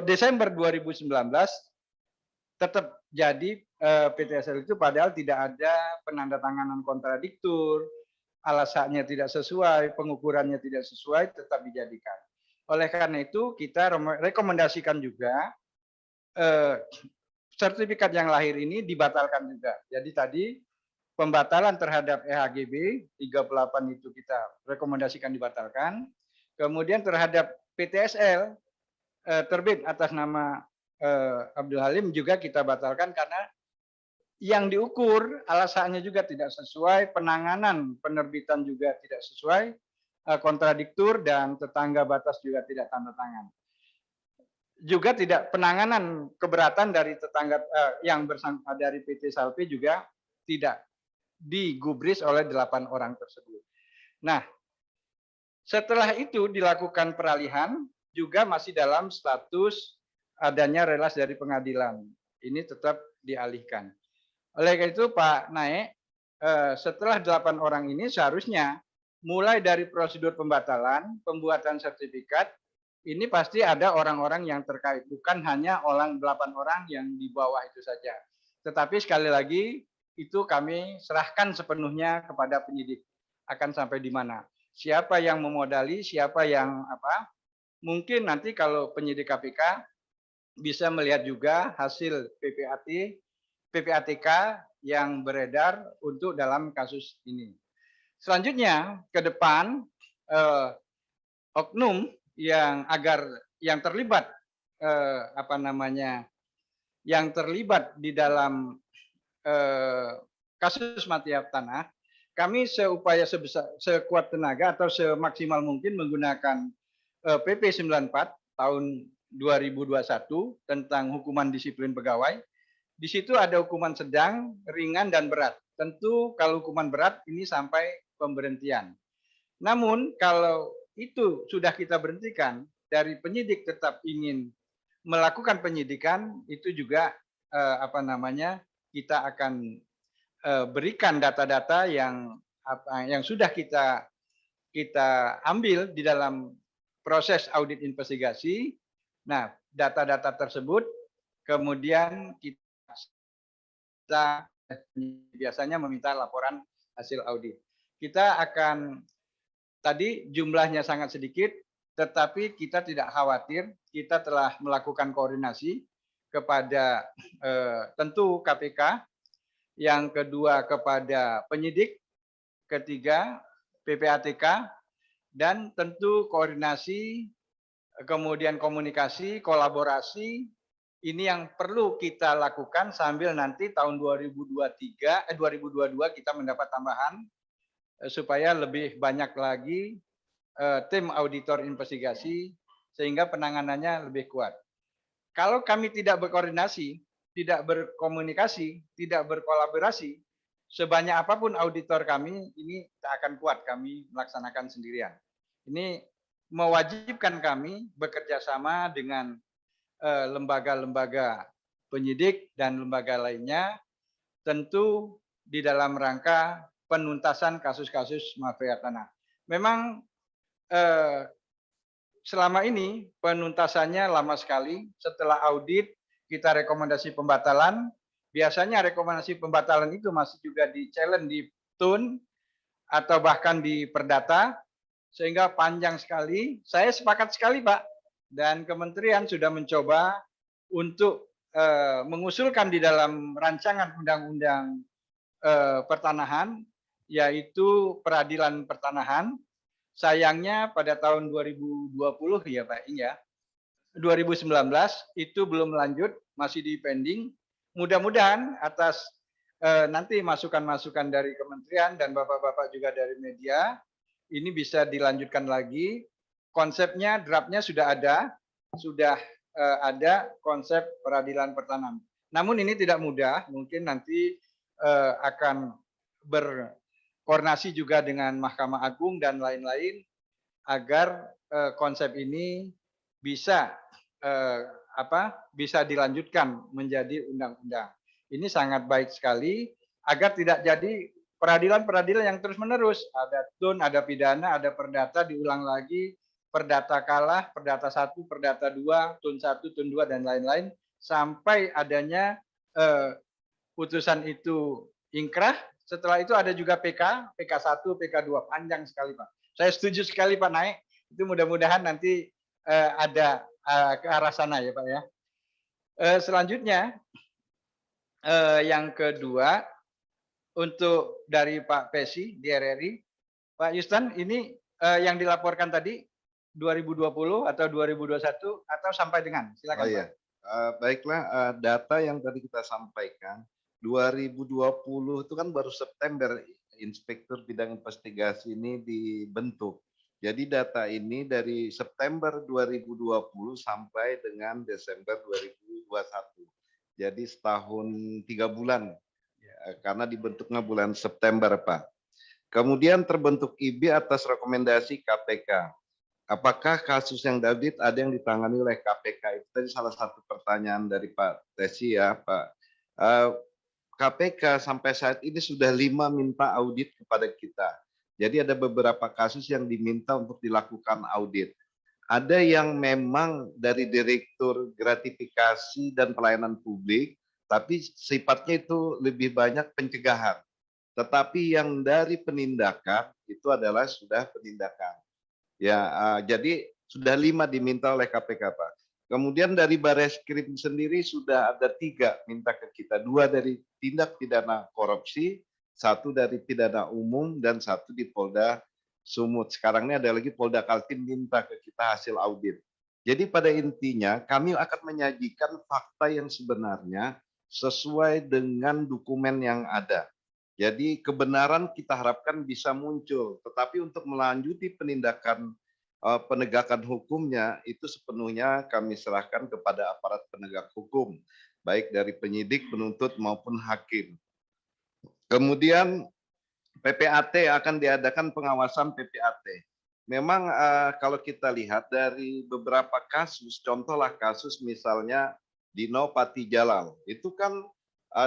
Desember 2019 tetap jadi PTSL itu padahal tidak ada penandatanganan kontradiktur, alasannya tidak sesuai, pengukurannya tidak sesuai, tetap dijadikan. Oleh karena itu kita rekomendasikan juga sertifikat yang lahir ini dibatalkan juga. Jadi tadi pembatalan terhadap EHGB 38 itu kita rekomendasikan dibatalkan. Kemudian terhadap PTSL terbit atas nama Abdul Halim juga kita batalkan karena yang diukur alasannya juga tidak sesuai, penanganan penerbitan juga tidak sesuai, kontradiktur dan tetangga batas juga tidak tanda tangan. Juga tidak penanganan keberatan dari tetangga yang bersangkutan dari PT Salpe juga tidak digubris oleh 8 orang tersebut. Nah, setelah itu dilakukan peralihan juga masih dalam status adanya relas dari pengadilan. Ini tetap dialihkan. Oleh karena itu Pak Naik, setelah 8 orang ini seharusnya mulai dari prosedur pembatalan, pembuatan sertifikat, ini pasti ada orang-orang yang terkait, bukan hanya 8 orang yang di bawah itu saja. Tetapi sekali lagi itu kami serahkan sepenuhnya kepada penyidik. Akan sampai di mana? Siapa yang memodali, siapa yang apa? Mungkin nanti kalau penyidik KPK bisa melihat juga hasil PPATK yang beredar untuk dalam kasus ini. Selanjutnya ke depan oknum yang terlibat yang terlibat di dalam kasus mafia tanah, kami sekuat tenaga atau semaksimal mungkin menggunakan PP 94 tahun 2021 tentang hukuman disiplin pegawai. Di situ ada hukuman sedang, ringan, dan berat. Tentu kalau hukuman berat ini sampai pemberhentian. Namun kalau itu sudah kita berhentikan, dari penyidik tetap ingin melakukan penyidikan, itu juga kita akan berikan data-data yang sudah kita ambil di dalam proses audit investigasi. Nah, data-data tersebut kemudian kita biasanya meminta laporan hasil audit. Kita akan tadi jumlahnya sangat sedikit, tetapi kita tidak khawatir. Kita telah melakukan koordinasi kepada tentu KPK, yang kedua kepada penyidik, ketiga PPATK, dan tentu koordinasi, kemudian komunikasi, kolaborasi, ini yang perlu kita lakukan sambil nanti tahun 2022 kita mendapat tambahan supaya lebih banyak lagi tim auditor investigasi sehingga penanganannya lebih kuat. Kalau kami tidak berkoordinasi, tidak berkomunikasi, tidak berkolaborasi, sebanyak apapun auditor kami, ini tak akan kuat kami melaksanakan sendirian. Ini mewajibkan kami bekerja sama dengan lembaga-lembaga penyidik dan lembaga lainnya, tentu di dalam rangka penuntasan kasus-kasus mafia tanah. Memang selama ini penuntasannya lama sekali. Setelah audit, kita rekomendasi pembatalan. Biasanya rekomendasi pembatalan itu masih juga di challenge di TUN atau bahkan di Perdata, sehingga panjang sekali. Saya sepakat sekali, Pak, dan kementerian sudah mencoba untuk mengusulkan di dalam rancangan undang-undang pertanahan, yaitu peradilan pertanahan. Sayangnya pada tahun 2020 ya Pak, ya 2019 itu belum lanjut, masih di pending. Mudah-mudahan atas nanti masukan-masukan dari kementerian dan bapak-bapak juga dari media, ini bisa dilanjutkan lagi. Konsepnya, draftnya sudah ada konsep peradilan pertanahan. Namun ini tidak mudah, mungkin nanti akan berkoordinasi juga dengan Mahkamah Agung dan lain-lain agar konsep ini bisa bisa dilanjutkan menjadi undang-undang. Ini sangat baik sekali agar tidak jadi peradilan-peradilan yang terus-menerus. Ada TUN, ada pidana, ada perdata, diulang lagi, perdata kalah, perdata 1, perdata 2, TUN 1, TUN 2, dan lain-lain, sampai adanya putusan itu ingkrah. Setelah itu ada juga PK, PK1, PK2, panjang sekali Pak. Saya setuju sekali Pak Naik, itu mudah-mudahan nanti ada ke arah sana ya Pak ya. Selanjutnya, yang kedua, untuk dari Pak Pesi di RRI, Pak Yustan, ini yang dilaporkan tadi 2020 atau 2021 atau sampai dengan? Silakan Iya. Pak. Baiklah, data yang tadi kita sampaikan, 2020 itu kan baru September Inspektur Bidang Investigasi ini dibentuk. Jadi data ini dari September 2020 sampai dengan Desember 2021. Jadi setahun 3 bulan, karena dibentuknya bulan September, Pak. Kemudian terbentuk IB atas rekomendasi KPK. Apakah kasus yang David ada yang ditangani oleh KPK? Itu tadi salah satu pertanyaan dari Pak Tesi ya, Pak. KPK sampai saat ini sudah 5 minta audit kepada kita. Jadi ada beberapa kasus yang diminta untuk dilakukan audit. Ada yang memang dari Direktur Gratifikasi dan Pelayanan Publik, tapi sifatnya itu lebih banyak pencegahan. Tetapi yang dari penindakan itu adalah sudah penindakan. Ya, jadi sudah 5 diminta oleh KPK, Pak. Kemudian dari Bareskrim sendiri sudah ada 3 minta ke kita. 2 dari tindak pidana korupsi, 1 dari pidana umum, dan 1 di Polda Sumut. Sekarang ini ada lagi Polda Kaltim minta ke kita hasil audit. Jadi pada intinya kami akan menyajikan fakta yang sebenarnya sesuai dengan dokumen yang ada. Jadi kebenaran kita harapkan bisa muncul, tetapi untuk melanjuti penegakan hukumnya itu sepenuhnya kami serahkan kepada aparat penegak hukum, baik dari penyidik, penuntut maupun hakim. Kemudian PPAT akan diadakan pengawasan PPAT. Memang kalau kita lihat dari beberapa kasus, contohlah kasus misalnya Dino Pati Jalal, itu kan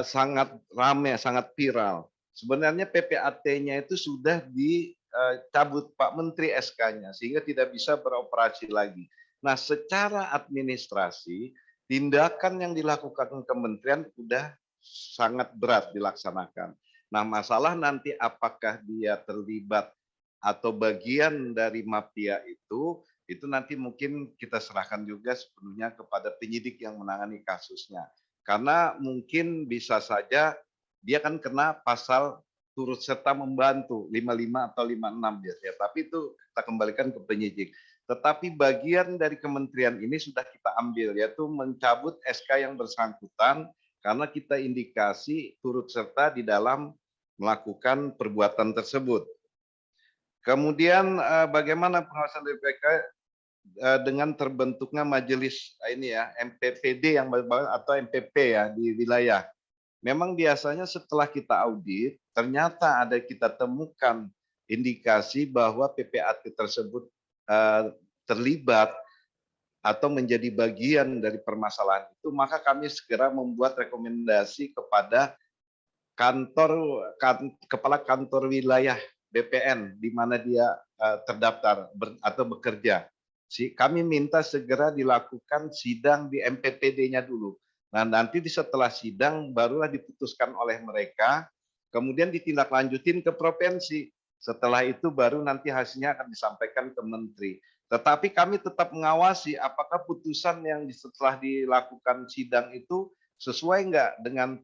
sangat ramai, sangat viral. Sebenarnya PPAT-nya itu sudah dicabut Pak Menteri SK-nya, sehingga tidak bisa beroperasi lagi. Nah, secara administrasi, tindakan yang dilakukan kementerian sudah sangat berat dilaksanakan. Nah, masalah nanti apakah dia terlibat atau bagian dari mafia itu Itu nanti mungkin kita serahkan juga sepenuhnya kepada penyidik yang menangani kasusnya. Karena mungkin bisa saja dia kan kena pasal turut serta membantu 55 atau 56 biasanya. Tapi itu kita kembalikan ke penyidik. Tetapi bagian dari kementerian ini sudah kita ambil, yaitu mencabut SK yang bersangkutan karena kita indikasi turut serta di dalam melakukan perbuatan tersebut. Kemudian bagaimana pengawasan BPK dengan terbentuknya majelis ini ya MPPD yang atau MPP ya di wilayah. Memang biasanya setelah kita audit ternyata ada kita temukan indikasi bahwa PPAT tersebut terlibat atau menjadi bagian dari permasalahan itu, maka kami segera membuat rekomendasi kepada kepala kantor wilayah BPN di mana dia terdaftar atau bekerja. Kami minta segera dilakukan sidang di MPPD-nya dulu. Nah, nanti setelah sidang barulah diputuskan oleh mereka, kemudian ditindaklanjutin ke provinsi. Setelah itu baru nanti hasilnya akan disampaikan ke menteri. Tetapi kami tetap mengawasi apakah putusan yang setelah dilakukan sidang itu sesuai enggak dengan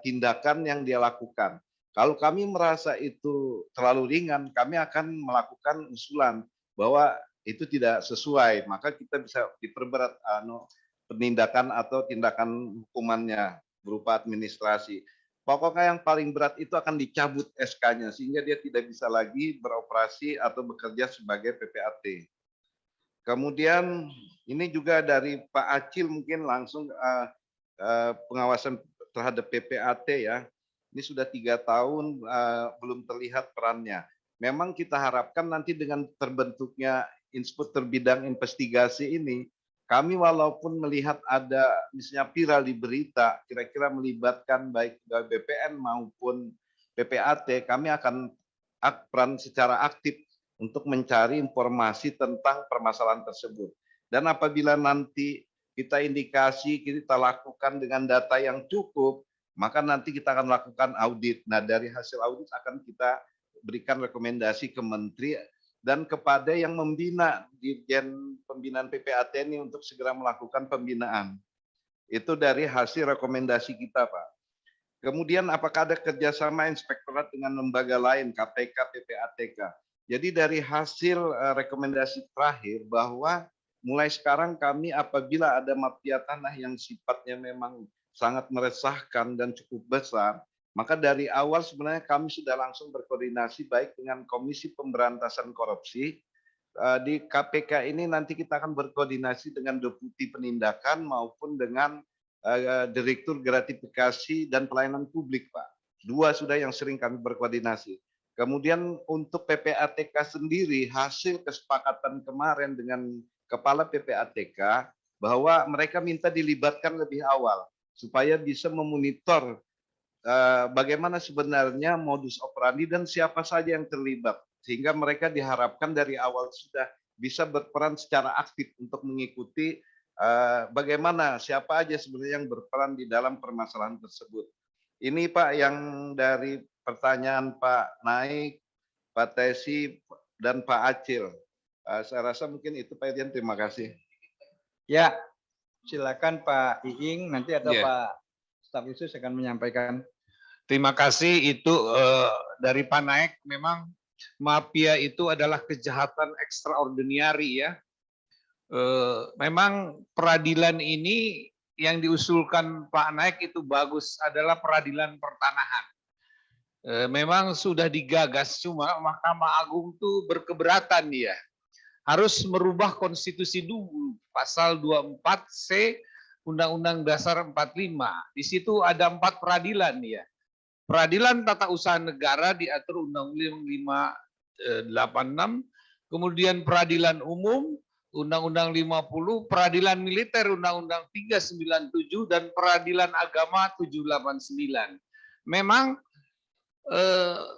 tindakan yang dia lakukan. Kalau kami merasa itu terlalu ringan, kami akan melakukan usulan bahwa itu tidak sesuai, maka kita bisa diperberat penindakan atau tindakan hukumannya berupa administrasi. Pokoknya yang paling berat itu akan dicabut SK-nya sehingga dia tidak bisa lagi beroperasi atau bekerja sebagai PPAT. Kemudian ini juga dari Pak Acil mungkin langsung pengawasan terhadap PPAT ya. Ini sudah 3 tahun belum terlihat perannya. Memang kita harapkan nanti dengan terbentuknya Inspektur Bidang Investigasi ini, kami walaupun melihat ada misalnya viral di berita, kira-kira melibatkan baik BPN maupun PPAT, kami akan peran secara aktif untuk mencari informasi tentang permasalahan tersebut. Dan apabila nanti kita indikasi, kita lakukan dengan data yang cukup, maka nanti kita akan lakukan audit. Nah, dari hasil audit akan kita berikan rekomendasi ke menteri dan kepada yang membina Dirjen Pembinaan PPAT ini untuk segera melakukan pembinaan. Itu dari hasil rekomendasi kita, Pak. Kemudian apakah ada kerjasama inspektorat dengan lembaga lain, KPK, PPATK? Jadi dari hasil rekomendasi terakhir bahwa mulai sekarang kami apabila ada mafia tanah yang sifatnya memang sangat meresahkan dan cukup besar, maka dari awal sebenarnya kami sudah langsung berkoordinasi baik dengan Komisi Pemberantasan Korupsi. Di KPK ini nanti kita akan berkoordinasi dengan Deputi Penindakan maupun dengan Direktur Gratifikasi dan Pelayanan Publik, Pak. 2 sudah yang sering kami berkoordinasi. Kemudian untuk PPATK sendiri, hasil kesepakatan kemarin dengan Kepala PPATK bahwa mereka minta dilibatkan lebih awal supaya bisa memonitor bagaimana sebenarnya modus operandi dan siapa saja yang terlibat. Sehingga mereka diharapkan dari awal sudah bisa berperan secara aktif untuk mengikuti bagaimana siapa aja sebenarnya yang berperan di dalam permasalahan tersebut. Ini Pak yang dari pertanyaan Pak Naik, Pak Tesi, dan Pak Acil. Saya rasa mungkin itu Pak Irjen, terima kasih. Ya, silakan Pak Iing, nanti ada Ya. Pak Staf Khusus akan menyampaikan. Terima kasih. Itu dari Pak Naik, memang mafia itu adalah kejahatan extraordinary ya. Memang peradilan ini yang diusulkan Pak Naik itu bagus, adalah peradilan pertanahan. Memang sudah digagas, cuma Mahkamah Agung tuh berkeberatan dia. Harus merubah konstitusi dulu, pasal 24C Undang-Undang Dasar 45. Di situ ada 4 peradilan ya. Peradilan Tata Usaha Negara diatur Undang-Undang 586, kemudian peradilan umum Undang-Undang 50, peradilan militer Undang-Undang 397, dan peradilan agama 789. Memang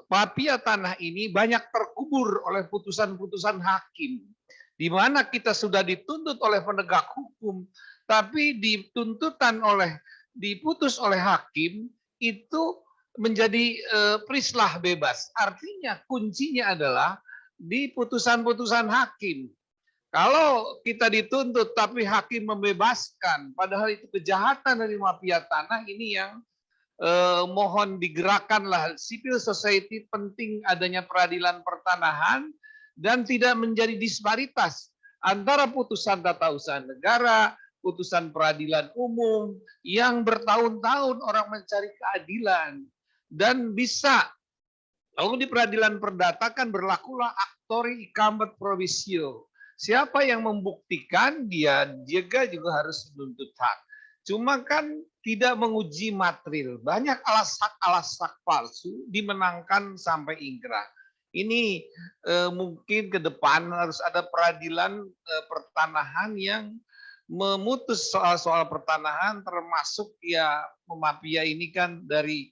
mafia tanah ini banyak terkubur oleh putusan-putusan hakim, di mana kita sudah dituntut oleh penegak hukum, tapi diputus oleh hakim itu menjadi prislah bebas. Artinya kuncinya adalah di putusan-putusan hakim. Kalau kita dituntut tapi hakim membebaskan, padahal itu kejahatan dari mafia tanah, ini yang mohon digerakkanlah. Civil society penting adanya peradilan pertanahan dan tidak menjadi disparitas antara putusan tata usaha negara, putusan peradilan umum yang bertahun-tahun orang mencari keadilan dan bisa. Lalu di peradilan perdata kan berlakulah actori icamet provisio. Siapa yang membuktikan dia juga harus menuntut hak. Cuma kan tidak menguji material. Banyak alasak palsu dimenangkan sampai ingkrah. Ini mungkin ke depan harus ada peradilan pertanahan yang memutus soal-soal pertanahan, termasuk ya mafia ini kan dari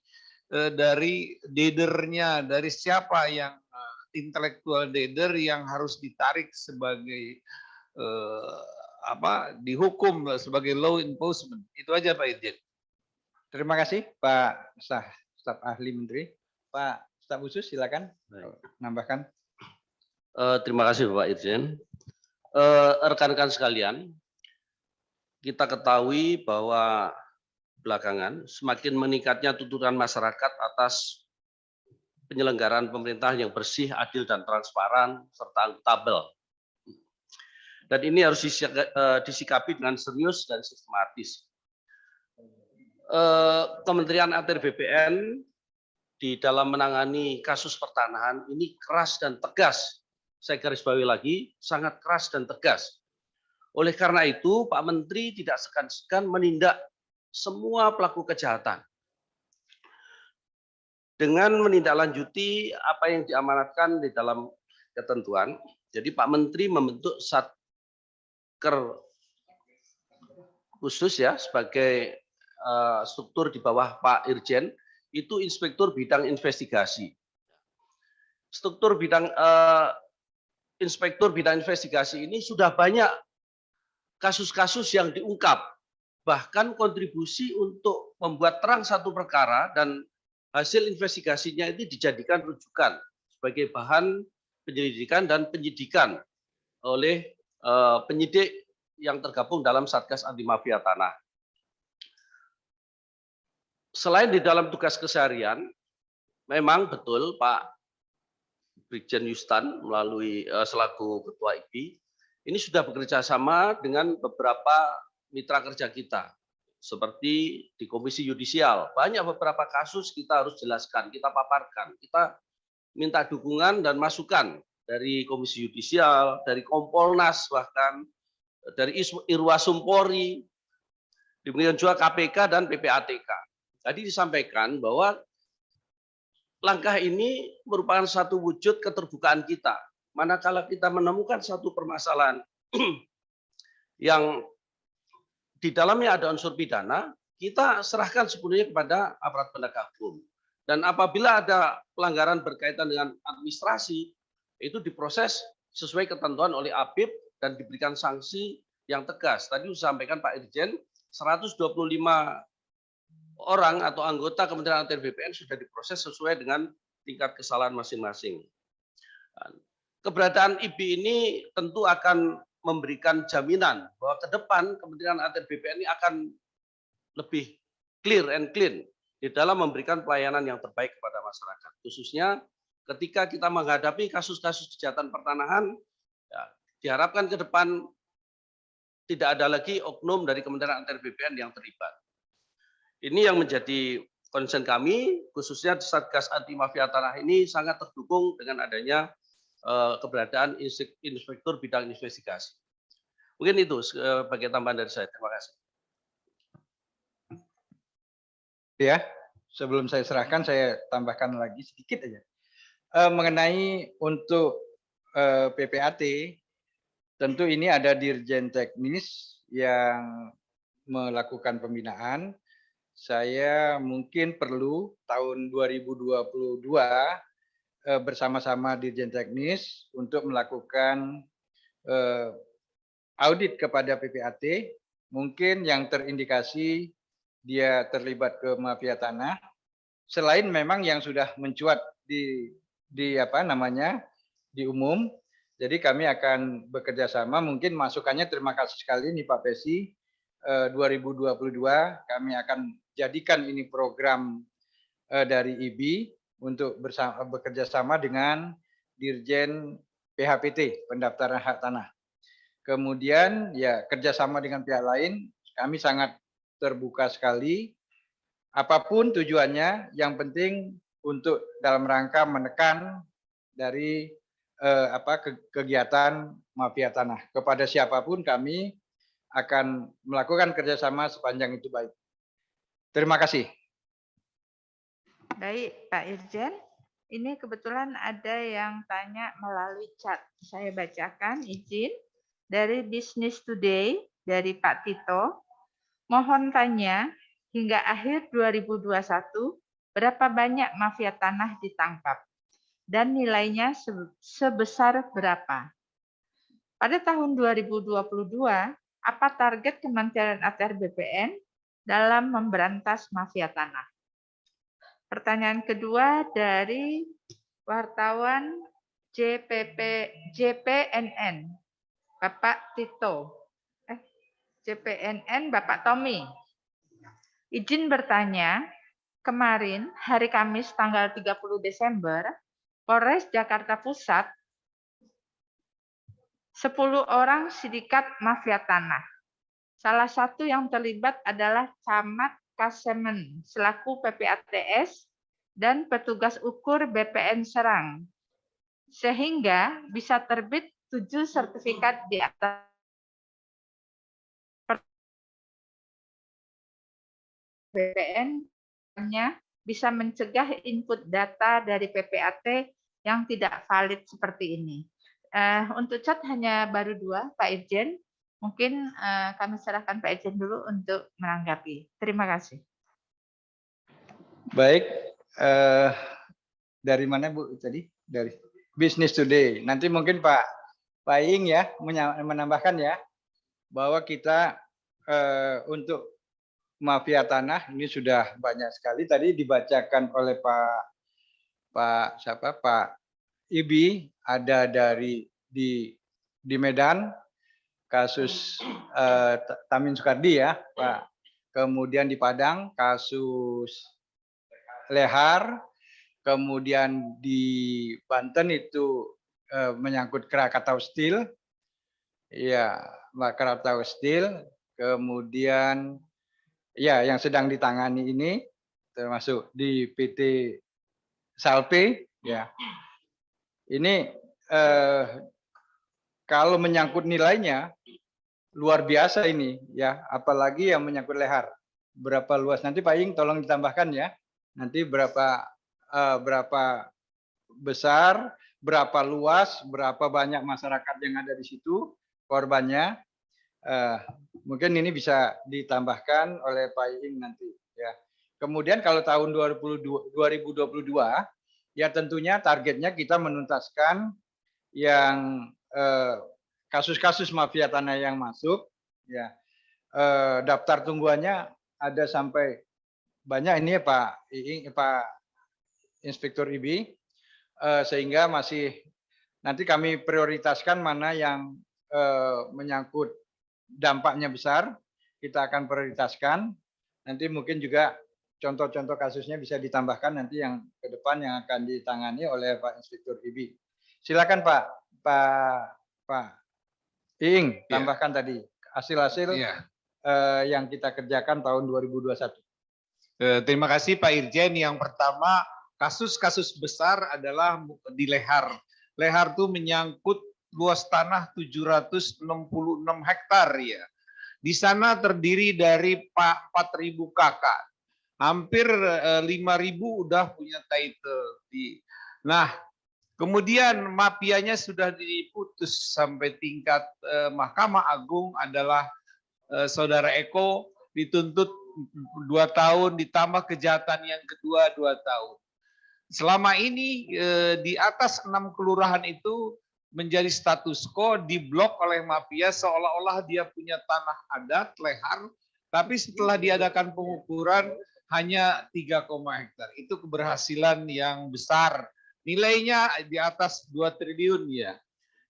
dedernya, dari siapa yang intelektual dader yang harus ditarik sebagai dihukum sebagai law enforcement. Itu aja Pak Irjen. Terima kasih Pak Staf Ahli Menteri. Pak Staf Khusus silakan menambahkan. Terima kasih Bapak Irjen. Rekan-rekan sekalian, kita ketahui bahwa belakangan semakin meningkatnya tuntutan masyarakat atas penyelenggaraan pemerintahan yang bersih, adil, dan transparan, serta akuntabel. Dan ini harus disikapi dengan serius dan sistematis. Kementerian ATR BPN di dalam menangani kasus pertanahan ini keras dan tegas. Saya garis bawahi lagi, sangat keras dan tegas. Oleh karena itu, Pak Menteri tidak segan-segan menindak semua pelaku kejahatan dengan menindaklanjuti apa yang diamanatkan di dalam ketentuan. Jadi Pak Menteri membentuk Satker khusus ya sebagai struktur di bawah Pak Irjen, itu Inspektur Bidang Investigasi. Struktur bidang Inspektur Bidang Investigasi ini sudah banyak kasus-kasus yang diungkap, bahkan kontribusi untuk membuat terang satu perkara dan hasil investigasinya itu dijadikan rujukan sebagai bahan penyelidikan dan penyidikan oleh penyidik yang tergabung dalam Satgas Anti Mafia Tanah. Selain di dalam tugas keseharian, memang betul Pak Brigjen Yustan melalui selaku Ketua IPI ini sudah bekerja sama dengan beberapa mitra kerja kita, seperti di Komisi Yudisial. Banyak beberapa kasus kita harus jelaskan, kita paparkan, kita minta dukungan dan masukan dari Komisi Yudisial, dari Kompolnas, bahkan dari Irwasum Polri, demikian juga KPK dan PPATK. Tadi disampaikan bahwa langkah ini merupakan satu wujud keterbukaan kita. Manakala kita menemukan satu permasalahan yang di dalamnya ada unsur pidana, kita serahkan sepenuhnya kepada aparat penegak hukum. Dan apabila ada pelanggaran berkaitan dengan administrasi, itu diproses sesuai ketentuan oleh APIP dan diberikan sanksi yang tegas. Tadi disampaikan Pak Irjen, 125 orang atau anggota Kementerian ATR BPN sudah diproses sesuai dengan tingkat kesalahan masing-masing. Keberadaan IBI ini tentu akan memberikan jaminan bahwa ke depan Kementerian ATR BPN ini akan lebih clear and clean di dalam memberikan pelayanan yang terbaik kepada masyarakat. Khususnya ketika kita menghadapi kasus-kasus kejahatan pertanahan, ya, diharapkan ke depan tidak ada lagi oknum dari Kementerian ATR BPN yang terlibat. Ini yang menjadi concern kami, khususnya Satgas Anti Mafia Tanah ini sangat terdukung dengan adanya keberadaan Inspektur Bidang Investigasi. Mungkin itu sebagai tambahan dari saya. Terima kasih. Ya, sebelum saya serahkan, saya tambahkan lagi sedikit aja. Mengenai untuk PPAT, tentu ini ada Dirjen Teknis yang melakukan pembinaan. Saya mungkin perlu tahun 2022 bersama-sama Dirjen Teknis untuk melakukan audit kepada PPAT, mungkin yang terindikasi dia terlibat ke mafia tanah, selain memang yang sudah mencuat di umum, Jadi kami akan bekerja sama, mungkin masukannya terima kasih sekali nih Pak Pesi. 2022 kami akan jadikan ini program dari IBI untuk bekerja sama dengan Dirjen PHPT, Pendaftaran Hak Tanah. Kemudian ya kerjasama dengan pihak lain, kami sangat terbuka sekali. Apapun tujuannya, yang penting untuk dalam rangka menekan dari kegiatan mafia tanah. Kepada siapapun kami akan melakukan kerjasama sepanjang itu baik. Terima kasih. Baik, Pak Irjen. Ini kebetulan ada yang tanya melalui chat. Saya bacakan, izin. Dari Business Today, dari Pak Tito. Mohon tanya, hingga akhir 2021, berapa banyak mafia tanah ditangkap? Dan nilainya sebesar berapa? Pada tahun 2022, apa target Kementerian ATR BPN dalam memberantas mafia tanah? Pertanyaan kedua dari wartawan JPNN, Bapak Tito. JPNN, Bapak Tommy. Izin bertanya, kemarin hari Kamis tanggal 30 Desember, Polres Jakarta Pusat 10 orang sindikat mafia tanah. Salah satu yang terlibat adalah Camat Kasemen selaku PPATS dan petugas ukur BPN Serang. Sehingga bisa terbit 7 sertifikat di atas BPN-nya bisa mencegah input data dari PPAT yang tidak valid seperti ini. Untuk chat hanya baru 2, Pak Irjen. Mungkin kami serahkan Pak Irjen dulu untuk menanggapi. Terima kasih. Baik, dari mana Bu tadi? Dari Business Today. Nanti mungkin Pak Ing ya menambahkan ya bahwa kita untuk mafia tanah ini sudah banyak sekali. Tadi dibacakan oleh Pak Ibi, ada dari di Medan kasus Tamin Soekardi ya, Pak. Kemudian di Padang kasus Lehar, kemudian di Banten itu menyangkut Krakatau Steel, ya Krakatau Steel, kemudian ya yang sedang ditangani ini termasuk di PT Salpe, ya ini kalau menyangkut nilainya luar biasa ini ya, apalagi yang menyangkut Lehar. Berapa luas nanti Pak Ing tolong ditambahkan ya. Nanti berapa besar, berapa luas, berapa banyak masyarakat yang ada di situ korbannya. Mungkin ini bisa ditambahkan oleh Pak Ing nanti ya. Kemudian kalau tahun 2022 ya tentunya targetnya kita menuntaskan yang kasus-kasus mafia tanah yang masuk ya, daftar tungguannya ada sampai banyak ini ya Pak Inspektur IBI, sehingga masih nanti kami prioritaskan mana yang menyangkut dampaknya besar, kita akan prioritaskan. Nanti mungkin juga contoh-contoh kasusnya bisa ditambahkan nanti yang ke depan yang akan ditangani oleh Pak Inspektur IBI. Silakan Pak Iing, tambahkan tadi hasil-hasil yang kita kerjakan tahun 2021. Terima kasih Pak Irjen. Yang pertama, kasus-kasus besar adalah di Lehar. Lehar itu menyangkut luas tanah 766 hektar ya. Di sana terdiri dari 4.000 kakak. Hampir 5.000 udah punya title. Nah, kemudian mafianya sudah diputus sampai tingkat Mahkamah Agung adalah Saudara Eko dituntut 2 tahun ditambah kejahatan yang kedua 2 tahun. Selama ini di atas 6 kelurahan itu menjadi status quo, diblok oleh mafia seolah-olah dia punya tanah adat Lehar, tapi setelah diadakan pengukuran hanya 3, hektar. Itu keberhasilan yang besar. Nilainya di atas 2 triliun ya.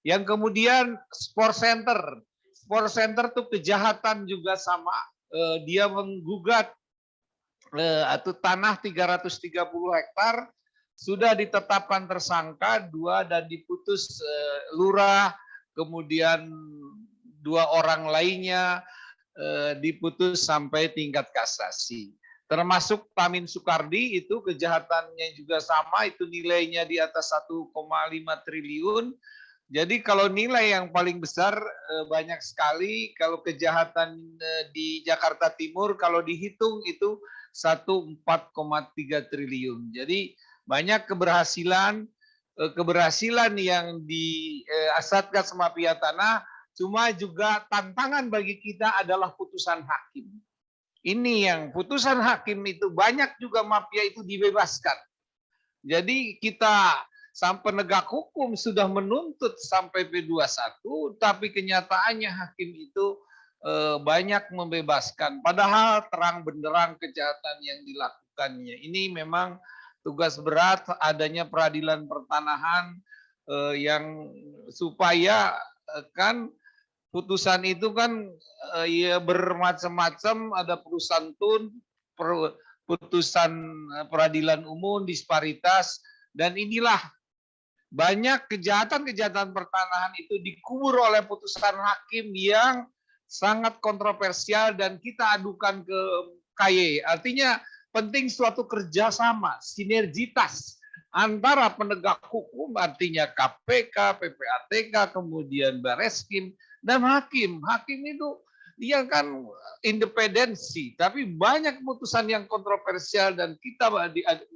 Yang kemudian sport center. Sport center tuh kejahatan juga sama. Dia menggugat atau tanah 330 hektar sudah ditetapkan tersangka 2 dan diputus lurah, kemudian 2 orang lainnya diputus sampai tingkat kasasi. Termasuk Tamin Soekardi itu kejahatannya juga sama, itu nilainya di atas 1,5 triliun. Jadi kalau nilai yang paling besar banyak sekali, kalau kejahatan di Jakarta Timur kalau dihitung itu 4,3 triliun. Jadi banyak keberhasilan yang di Satgas Mafia Tanah, cuma juga tantangan bagi kita adalah putusan hakim. Ini yang putusan hakim itu banyak juga mafia itu dibebaskan. Jadi kita sampai penegak hukum sudah menuntut sampai P21, tapi kenyataannya hakim itu banyak membebaskan. Padahal terang benderang kejahatan yang dilakukannya. Ini memang tugas berat adanya peradilan pertanahan yang supaya kan putusan itu kan ya bermacam-macam, ada putusan tun, putusan peradilan umum, disparitas, dan inilah banyak kejahatan-kejahatan pertanahan itu dikubur oleh putusan hakim yang sangat kontroversial dan kita adukan ke KY. Artinya penting suatu kerjasama, sinergitas antara penegak hukum, artinya KPK, PPATK, kemudian Bareskrim, dan hakim. Hakim itu dia kan independensi, tapi banyak putusan yang kontroversial dan kita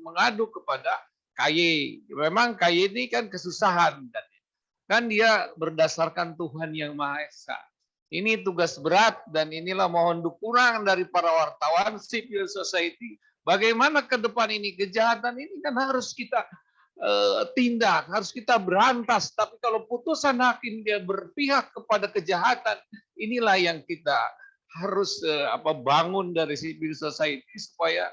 mengadu kepada KY. Memang KY ini kan kesusahan, kan dia berdasarkan Tuhan Yang Maha Esa. Ini tugas berat dan inilah mohon dukungan dari para wartawan, civil society. Bagaimana ke depan ini kejahatan ini kan harus kita tindak, harus kita berantas. Tapi kalau putusan hakim dia berpihak kepada kejahatan, inilah yang kita harus bangun dari civil society supaya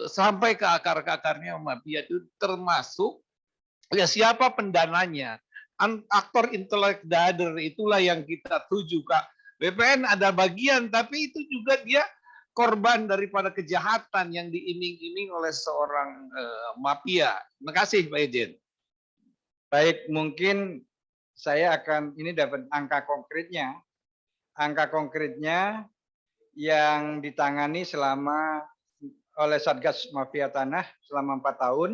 sampai ke akar-akarnya mafia itu, termasuk ya siapa pendananya, aktor intelek dader, itulah yang kita tuju, Kak. BPN ada bagian, tapi itu juga dia korban daripada kejahatan yang diiming-iming oleh seorang mafia. Terima kasih, Pak Ejen. Baik, mungkin saya akan ini dapat angka konkretnya. Angka konkretnya yang ditangani oleh Satgas Mafia Tanah selama 4 tahun,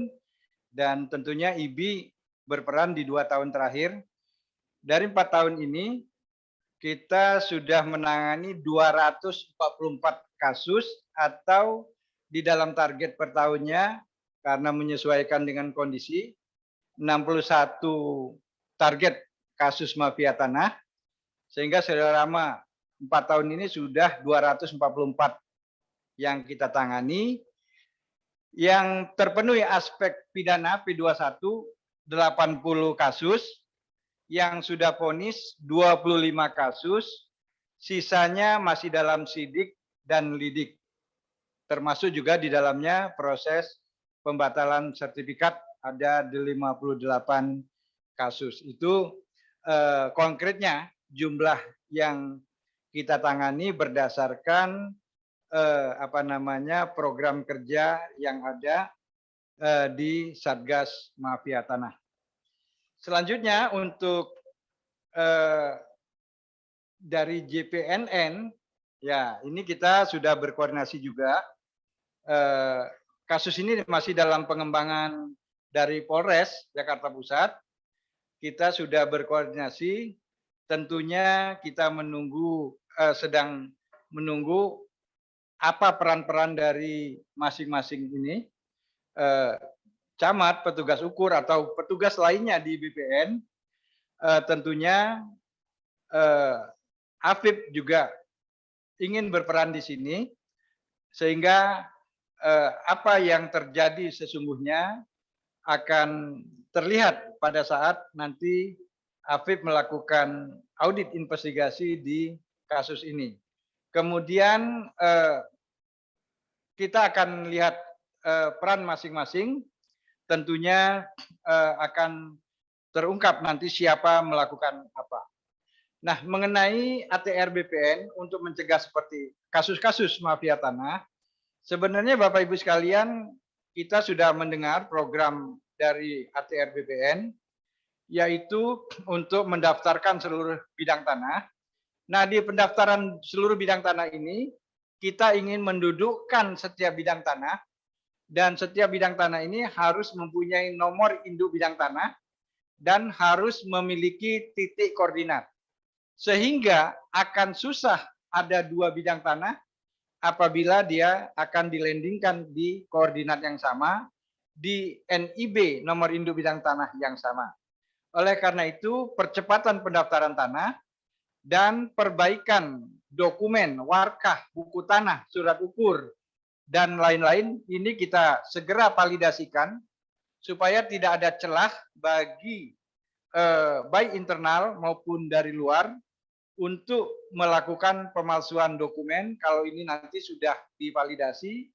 dan tentunya IBI berperan di 2 tahun terakhir. Dari 4 tahun ini kita sudah menangani 244 kasus, atau di dalam target per tahunnya karena menyesuaikan dengan kondisi 61 target kasus mafia tanah, sehingga selama 4 tahun ini sudah 244 yang kita tangani. Yang terpenuhi aspek pidana P21 80 kasus, yang sudah vonis 25 kasus, sisanya masih dalam sidik dan lidik. Termasuk juga di dalamnya proses pembatalan sertifikat ada 58 kasus. Itu konkretnya jumlah yang kita tangani berdasarkan program kerja yang ada di Satgas Mafia Tanah. Selanjutnya untuk dari JPNN, ya ini kita sudah berkoordinasi juga. Kasus ini masih dalam pengembangan dari Polres Jakarta Pusat. Kita sudah berkoordinasi, tentunya kita sedang menunggu apa peran-peran dari masing-masing ini, camat, petugas ukur, atau petugas lainnya di BPN. Tentunya Afib juga ingin berperan di sini, sehingga apa yang terjadi sesungguhnya akan terlihat pada saat nanti Afib melakukan audit investigasi di kasus ini. Kemudian kita akan lihat peran masing-masing, tentunya akan terungkap nanti siapa melakukan apa. Nah, mengenai ATR BPN untuk mencegah seperti kasus-kasus mafia tanah, sebenarnya Bapak Ibu sekalian, kita sudah mendengar program dari ATR BPN, yaitu untuk mendaftarkan seluruh bidang tanah. Nah, di pendaftaran seluruh bidang tanah ini, kita ingin mendudukkan setiap bidang tanah, dan setiap bidang tanah ini harus mempunyai nomor induk bidang tanah, dan harus memiliki titik koordinat. Sehingga akan susah ada dua bidang tanah apabila dia akan dilandingkan di koordinat yang sama, di NIB nomor induk bidang tanah yang sama. Oleh karena itu, percepatan pendaftaran tanah dan perbaikan dokumen, warkah, buku tanah, surat ukur, dan lain-lain ini kita segera validasikan supaya tidak ada celah bagi baik internal maupun dari luar untuk melakukan pemalsuan dokumen kalau ini nanti sudah divalidasi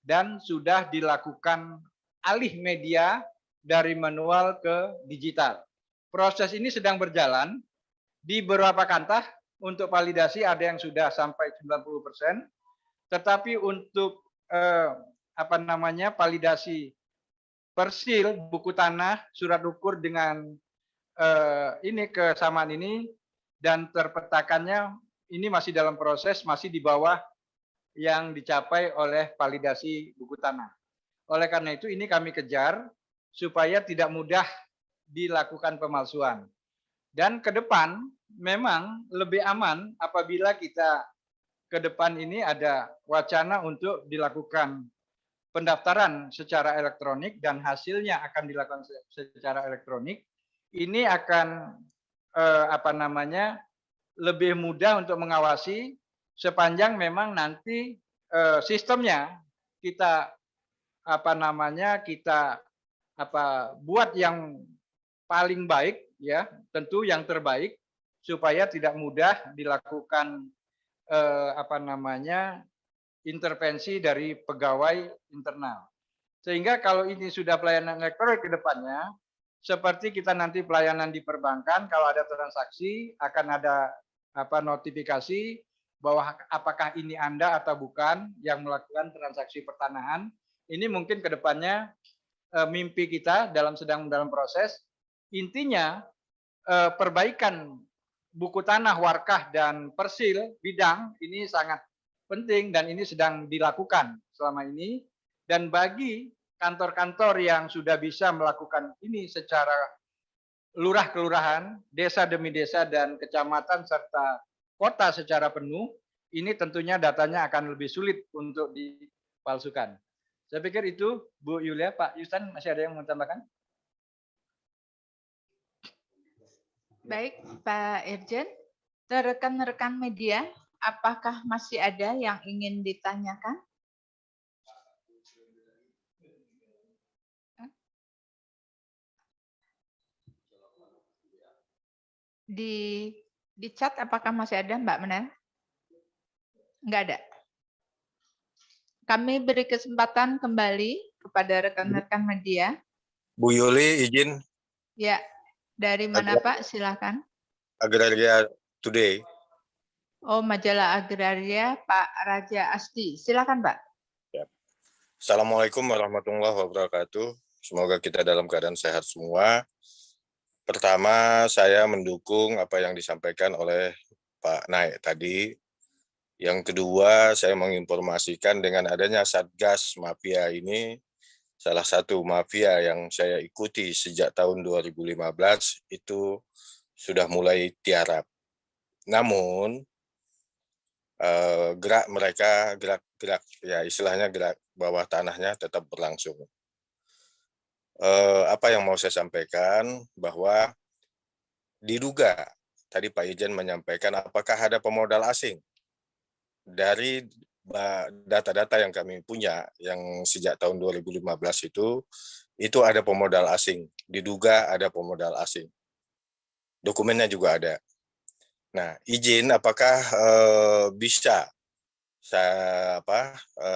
dan sudah dilakukan alih media dari manual ke digital. Proses ini sedang berjalan di beberapa kantah. Untuk validasi ada yang sudah sampai 90%, tetapi untuk validasi persil, buku tanah, surat ukur dengan ini kesamaan ini dan terpetakannya ini masih dalam proses, masih di bawah yang dicapai oleh validasi buku tanah. Oleh karena itu ini kami kejar supaya tidak mudah dilakukan pemalsuan. Dan ke depan memang lebih aman apabila kita ke depan ini ada wacana untuk dilakukan pendaftaran secara elektronik dan hasilnya akan dilakukan secara elektronik. Ini akan lebih mudah untuk mengawasi sepanjang memang nanti sistemnya kita buat yang paling baik ya, tentu yang terbaik supaya tidak mudah dilakukan intervensi dari pegawai internal. Sehingga kalau ini sudah pelayanan elektronik ke depannya, seperti kita nanti pelayanan di perbankan, kalau ada transaksi akan ada notifikasi bahwa apakah ini Anda atau bukan yang melakukan transaksi pertanahan. Ini mungkin ke depannya mimpi kita sedang dalam proses. Intinya perbaikan buku tanah, warkah, dan persil bidang ini sangat penting dan ini sedang dilakukan selama ini. Dan bagi kantor-kantor yang sudah bisa melakukan ini secara lurah kelurahan, desa demi desa, dan kecamatan serta kota secara penuh, ini tentunya datanya akan lebih sulit untuk dipalsukan. Saya pikir itu, Bu Yulia. Pak Yustan, masih ada yang mau tambahkan? Baik, Pak Irjen. Rekan-rekan media, apakah masih ada yang ingin ditanyakan? Di chat apakah masih ada, Mbak Menel? Enggak ada. Kami beri kesempatan kembali kepada rekan-rekan media. Bu Yuli, izin. Ya, dari mana Pak? Silakan. Agraria Today. Oh, majalah Agraria, Pak Raja Asti. Silakan, Pak. Ya. Assalamualaikum warahmatullahi wabarakatuh. Semoga kita dalam keadaan sehat semua. Pertama, saya mendukung apa yang disampaikan oleh Pak Naik tadi. Yang kedua, saya menginformasikan dengan adanya Satgas Mafia ini, salah satu mafia yang saya ikuti sejak tahun 2015 itu sudah mulai tiarap. Namun, gerak mereka, gerak ya istilahnya gerak bawah tanahnya tetap berlangsung. Apa yang mau saya sampaikan bahwa diduga tadi Pak Ijen menyampaikan apakah ada pemodal asing. Dari data-data yang kami punya yang sejak tahun 2015 itu ada pemodal asing, diduga ada pemodal asing. Dokumennya juga ada. Nah, izin apakah bisa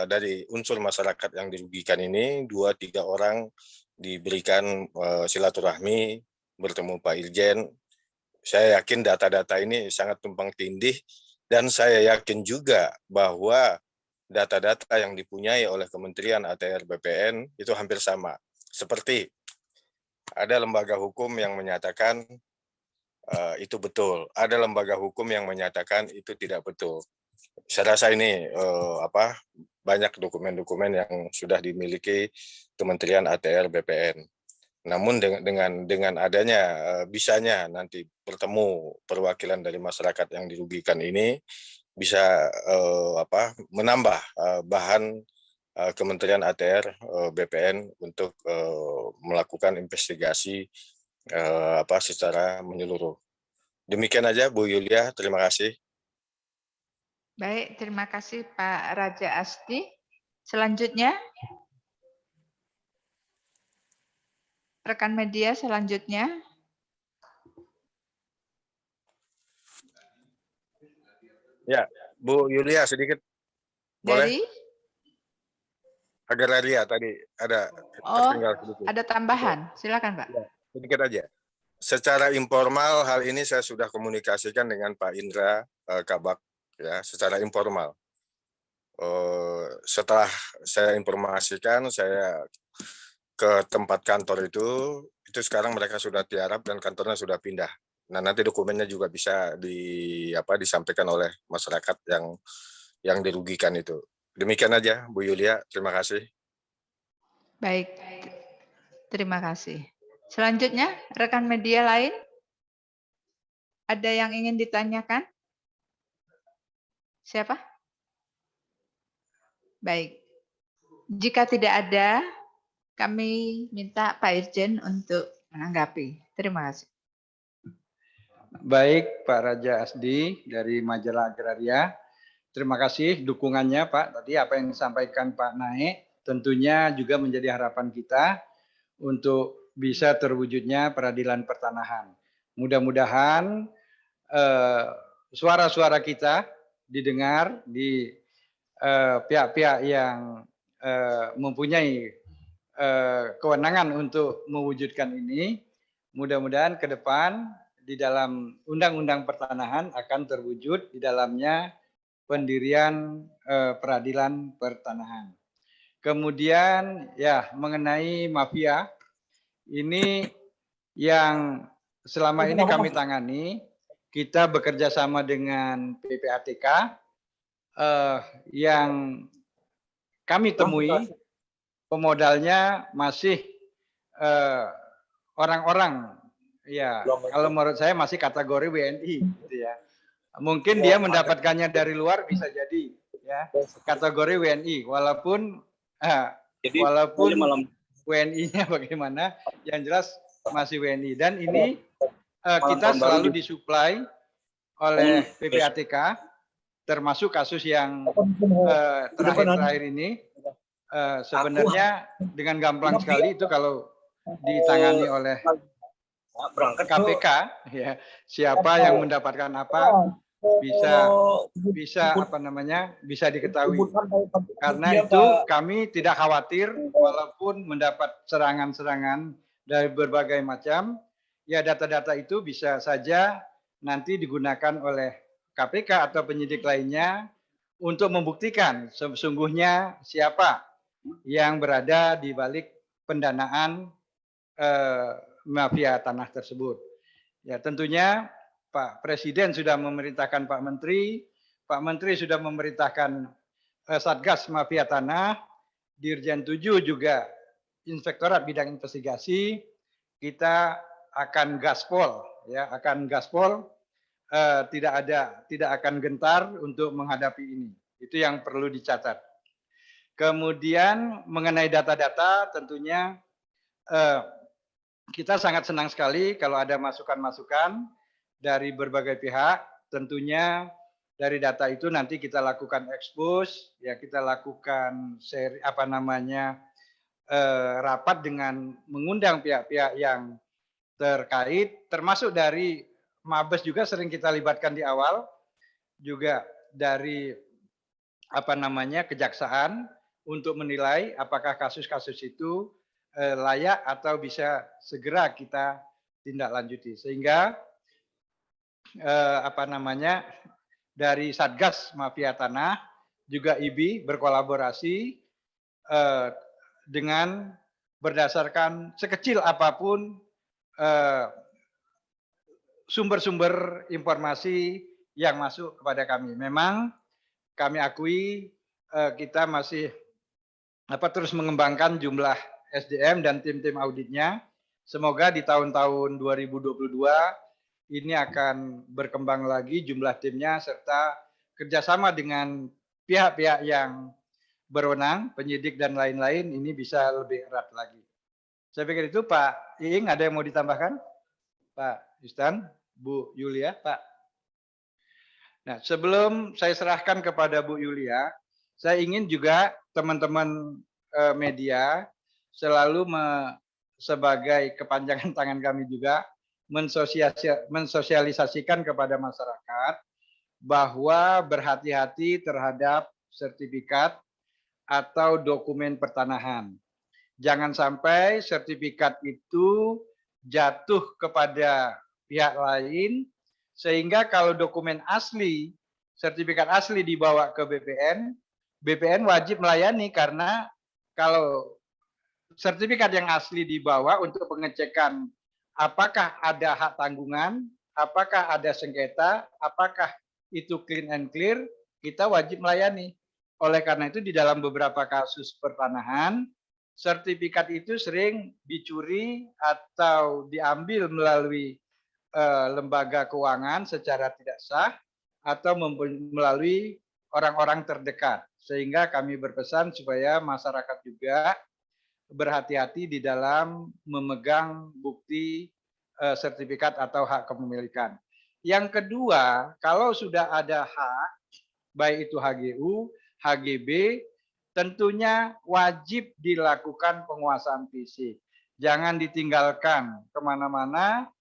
dari unsur masyarakat yang dirugikan ini 2-3 orang diberikan silaturahmi bertemu Pak Irjen. Saya yakin data-data ini sangat tumpang tindih, dan saya yakin juga bahwa data-data yang dipunyai oleh Kementerian ATR BPN itu hampir sama. Seperti ada lembaga hukum yang menyatakan itu betul, ada lembaga hukum yang menyatakan itu tidak betul. Saya rasa ini banyak dokumen-dokumen yang sudah dimiliki Kementerian ATR BPN. Namun dengan adanya bisanya nanti bertemu perwakilan dari masyarakat yang dirugikan ini bisa menambah bahan Kementerian ATR BPN untuk melakukan investigasi secara menyeluruh. Demikian aja Bu Yulia, terima kasih. Baik, terima kasih Pak Raja Asti. Selanjutnya, rekan media selanjutnya. Ya, Bu Yulia sedikit. Boleh? Dari? Agraria tadi ada tertinggal sedikit. Ada tambahan. Silakan, Pak. Ya, sedikit aja. Secara informal hal ini saya sudah komunikasikan dengan Pak Indra Kabak ya, secara informal. Setelah saya informasikan, saya ke tempat kantor itu sekarang mereka sudah tiarap dan kantornya sudah pindah. Nah, nanti dokumennya juga bisa disampaikan oleh masyarakat yang dirugikan itu. Demikian aja, Bu Yulia. Terima kasih. Baik, terima kasih. Selanjutnya, rekan media lain, ada yang ingin ditanyakan? Siapa? Baik, jika tidak ada, kami minta Pak Irjen untuk menanggapi. Terima kasih. Baik, Pak Raja Asdi dari Majalah Agraria. Terima kasih dukungannya, Pak. Tadi apa yang disampaikan Pak Naik tentunya juga menjadi harapan kita untuk bisa terwujudnya peradilan pertanahan. Mudah-mudahan suara-suara kita didengar di pihak-pihak yang mempunyai kewenangan untuk mewujudkan ini. Mudah-mudahan ke depan di dalam Undang-Undang Pertanahan akan terwujud di dalamnya pendirian peradilan pertanahan. Kemudian ya mengenai mafia, ini yang selama ini kami tangani, kita bekerja sama dengan PPATK yang kami temui pemodalnya masih orang-orang ya kalau menurut saya masih kategori WNI gitu ya. Mungkin dia mendapatkannya dari luar bisa jadi ya kategori WNI walaupun WNI-nya bagaimana yang jelas masih WNI dan ini kita selalu disuplai oleh PPATK termasuk kasus yang terakhir ini sebenarnya dengan gampang sekali itu kalau ditangani oleh KPK ya siapa yang mendapatkan apa bisa diketahui karena itu kami tidak khawatir walaupun mendapat serangan-serangan dari berbagai macam ya data-data itu bisa saja nanti digunakan oleh KPK atau penyidik lainnya untuk membuktikan sesungguhnya siapa yang berada di balik pendanaan mafia tanah tersebut. Ya tentunya Pak Presiden sudah memerintahkan Pak Menteri sudah memerintahkan Satgas Mafia Tanah, Dirjen 7 juga Inspektorat Bidang Investigasi, kita akan gaspol ya, tidak akan gentar untuk menghadapi ini. Itu yang perlu dicatat. Kemudian mengenai data-data tentunya kita sangat senang sekali kalau ada masukan-masukan dari berbagai pihak. Tentunya dari data itu nanti kita lakukan expose, ya kita lakukan rapat dengan mengundang pihak-pihak yang terkait, termasuk dari Mabes juga sering kita libatkan di awal, juga dari kejaksaan untuk menilai apakah kasus-kasus itu layak atau bisa segera kita ditindaklanjuti. Sehingga dari Satgas Mafia Tanah juga IBI berkolaborasi dengan berdasarkan sekecil apapun sumber-sumber informasi yang masuk kepada kami. Memang kami akui kita masih terus mengembangkan jumlah SDM dan tim-tim auditnya. Semoga di tahun-tahun 2022 ini akan berkembang lagi jumlah timnya serta kerjasama dengan pihak-pihak yang berwenang, penyidik dan lain-lain ini bisa lebih erat lagi. Saya pikir itu Pak Iing, ada yang mau ditambahkan? Pak Yustan, Bu Yulia, Pak. Nah, sebelum saya serahkan kepada Bu Yulia, saya ingin juga teman-teman media selalu sebagai kepanjangan tangan kami juga mensosialisasikan kepada masyarakat bahwa berhati-hati terhadap sertifikat atau dokumen pertanahan. Jangan sampai sertifikat itu jatuh kepada pihak lain, sehingga kalau dokumen asli, sertifikat asli dibawa ke BPN, BPN wajib melayani karena kalau sertifikat yang asli dibawa untuk pengecekan apakah ada hak tanggungan, apakah ada sengketa, apakah itu clean and clear, kita wajib melayani. Oleh karena itu di dalam beberapa kasus pertanahan, sertifikat itu sering dicuri atau diambil melalui lembaga keuangan secara tidak sah atau melalui orang-orang terdekat. Sehingga kami berpesan supaya masyarakat juga berhati-hati di dalam memegang bukti sertifikat atau hak kepemilikan. Yang kedua, kalau sudah ada hak, baik itu HGU, HGB, tentunya wajib dilakukan penguasaan fisik. Jangan ditinggalkan kemana-mana,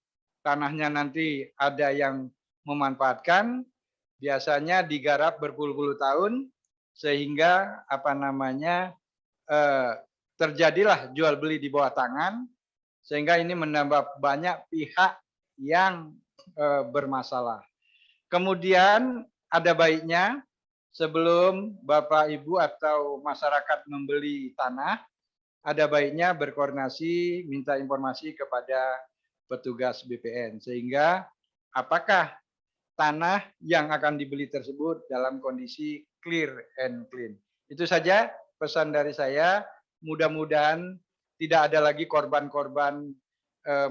tanahnya nanti ada yang memanfaatkan, biasanya digarap berpuluh-puluh tahun, sehingga terjadilah jual beli di bawah tangan, sehingga ini menambah banyak pihak yang bermasalah. Kemudian ada baiknya sebelum Bapak Ibu atau masyarakat membeli tanah, ada baiknya berkoordinasi minta informasi kepada petugas BPN sehingga apakah tanah yang akan dibeli tersebut dalam kondisi clear and clean. Itu saja pesan dari saya. Mudah-mudahan tidak ada lagi korban-korban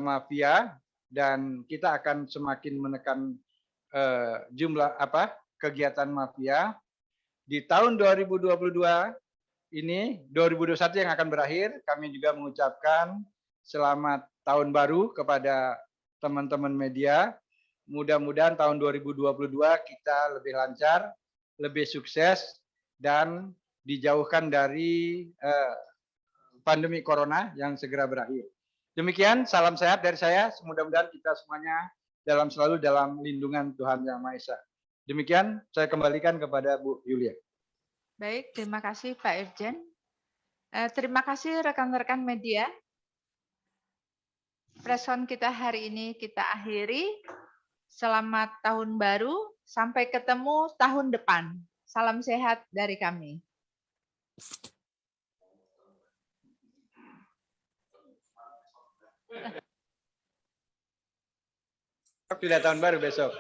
mafia dan kita akan semakin menekan jumlah kegiatan mafia. Di tahun 2022 ini 2021 yang akan berakhir, kami juga mengucapkan selamat tahun baru kepada teman-teman media. Mudah-mudahan tahun 2022 kita lebih lancar, lebih sukses dan dijauhkan dari pandemi corona yang segera berakhir. Demikian, salam sehat dari saya. Mudah-mudahan kita semuanya selalu dalam lindungan Tuhan Yang Maha Esa. Demikian, saya kembalikan kepada Bu Yulia. Baik, terima kasih Pak Irjen. Terima kasih rekan-rekan media. Preskon kita hari ini kita akhiri. Selamat tahun baru, sampai ketemu tahun depan. Salam sehat dari kami. Tidak tahun baru besok.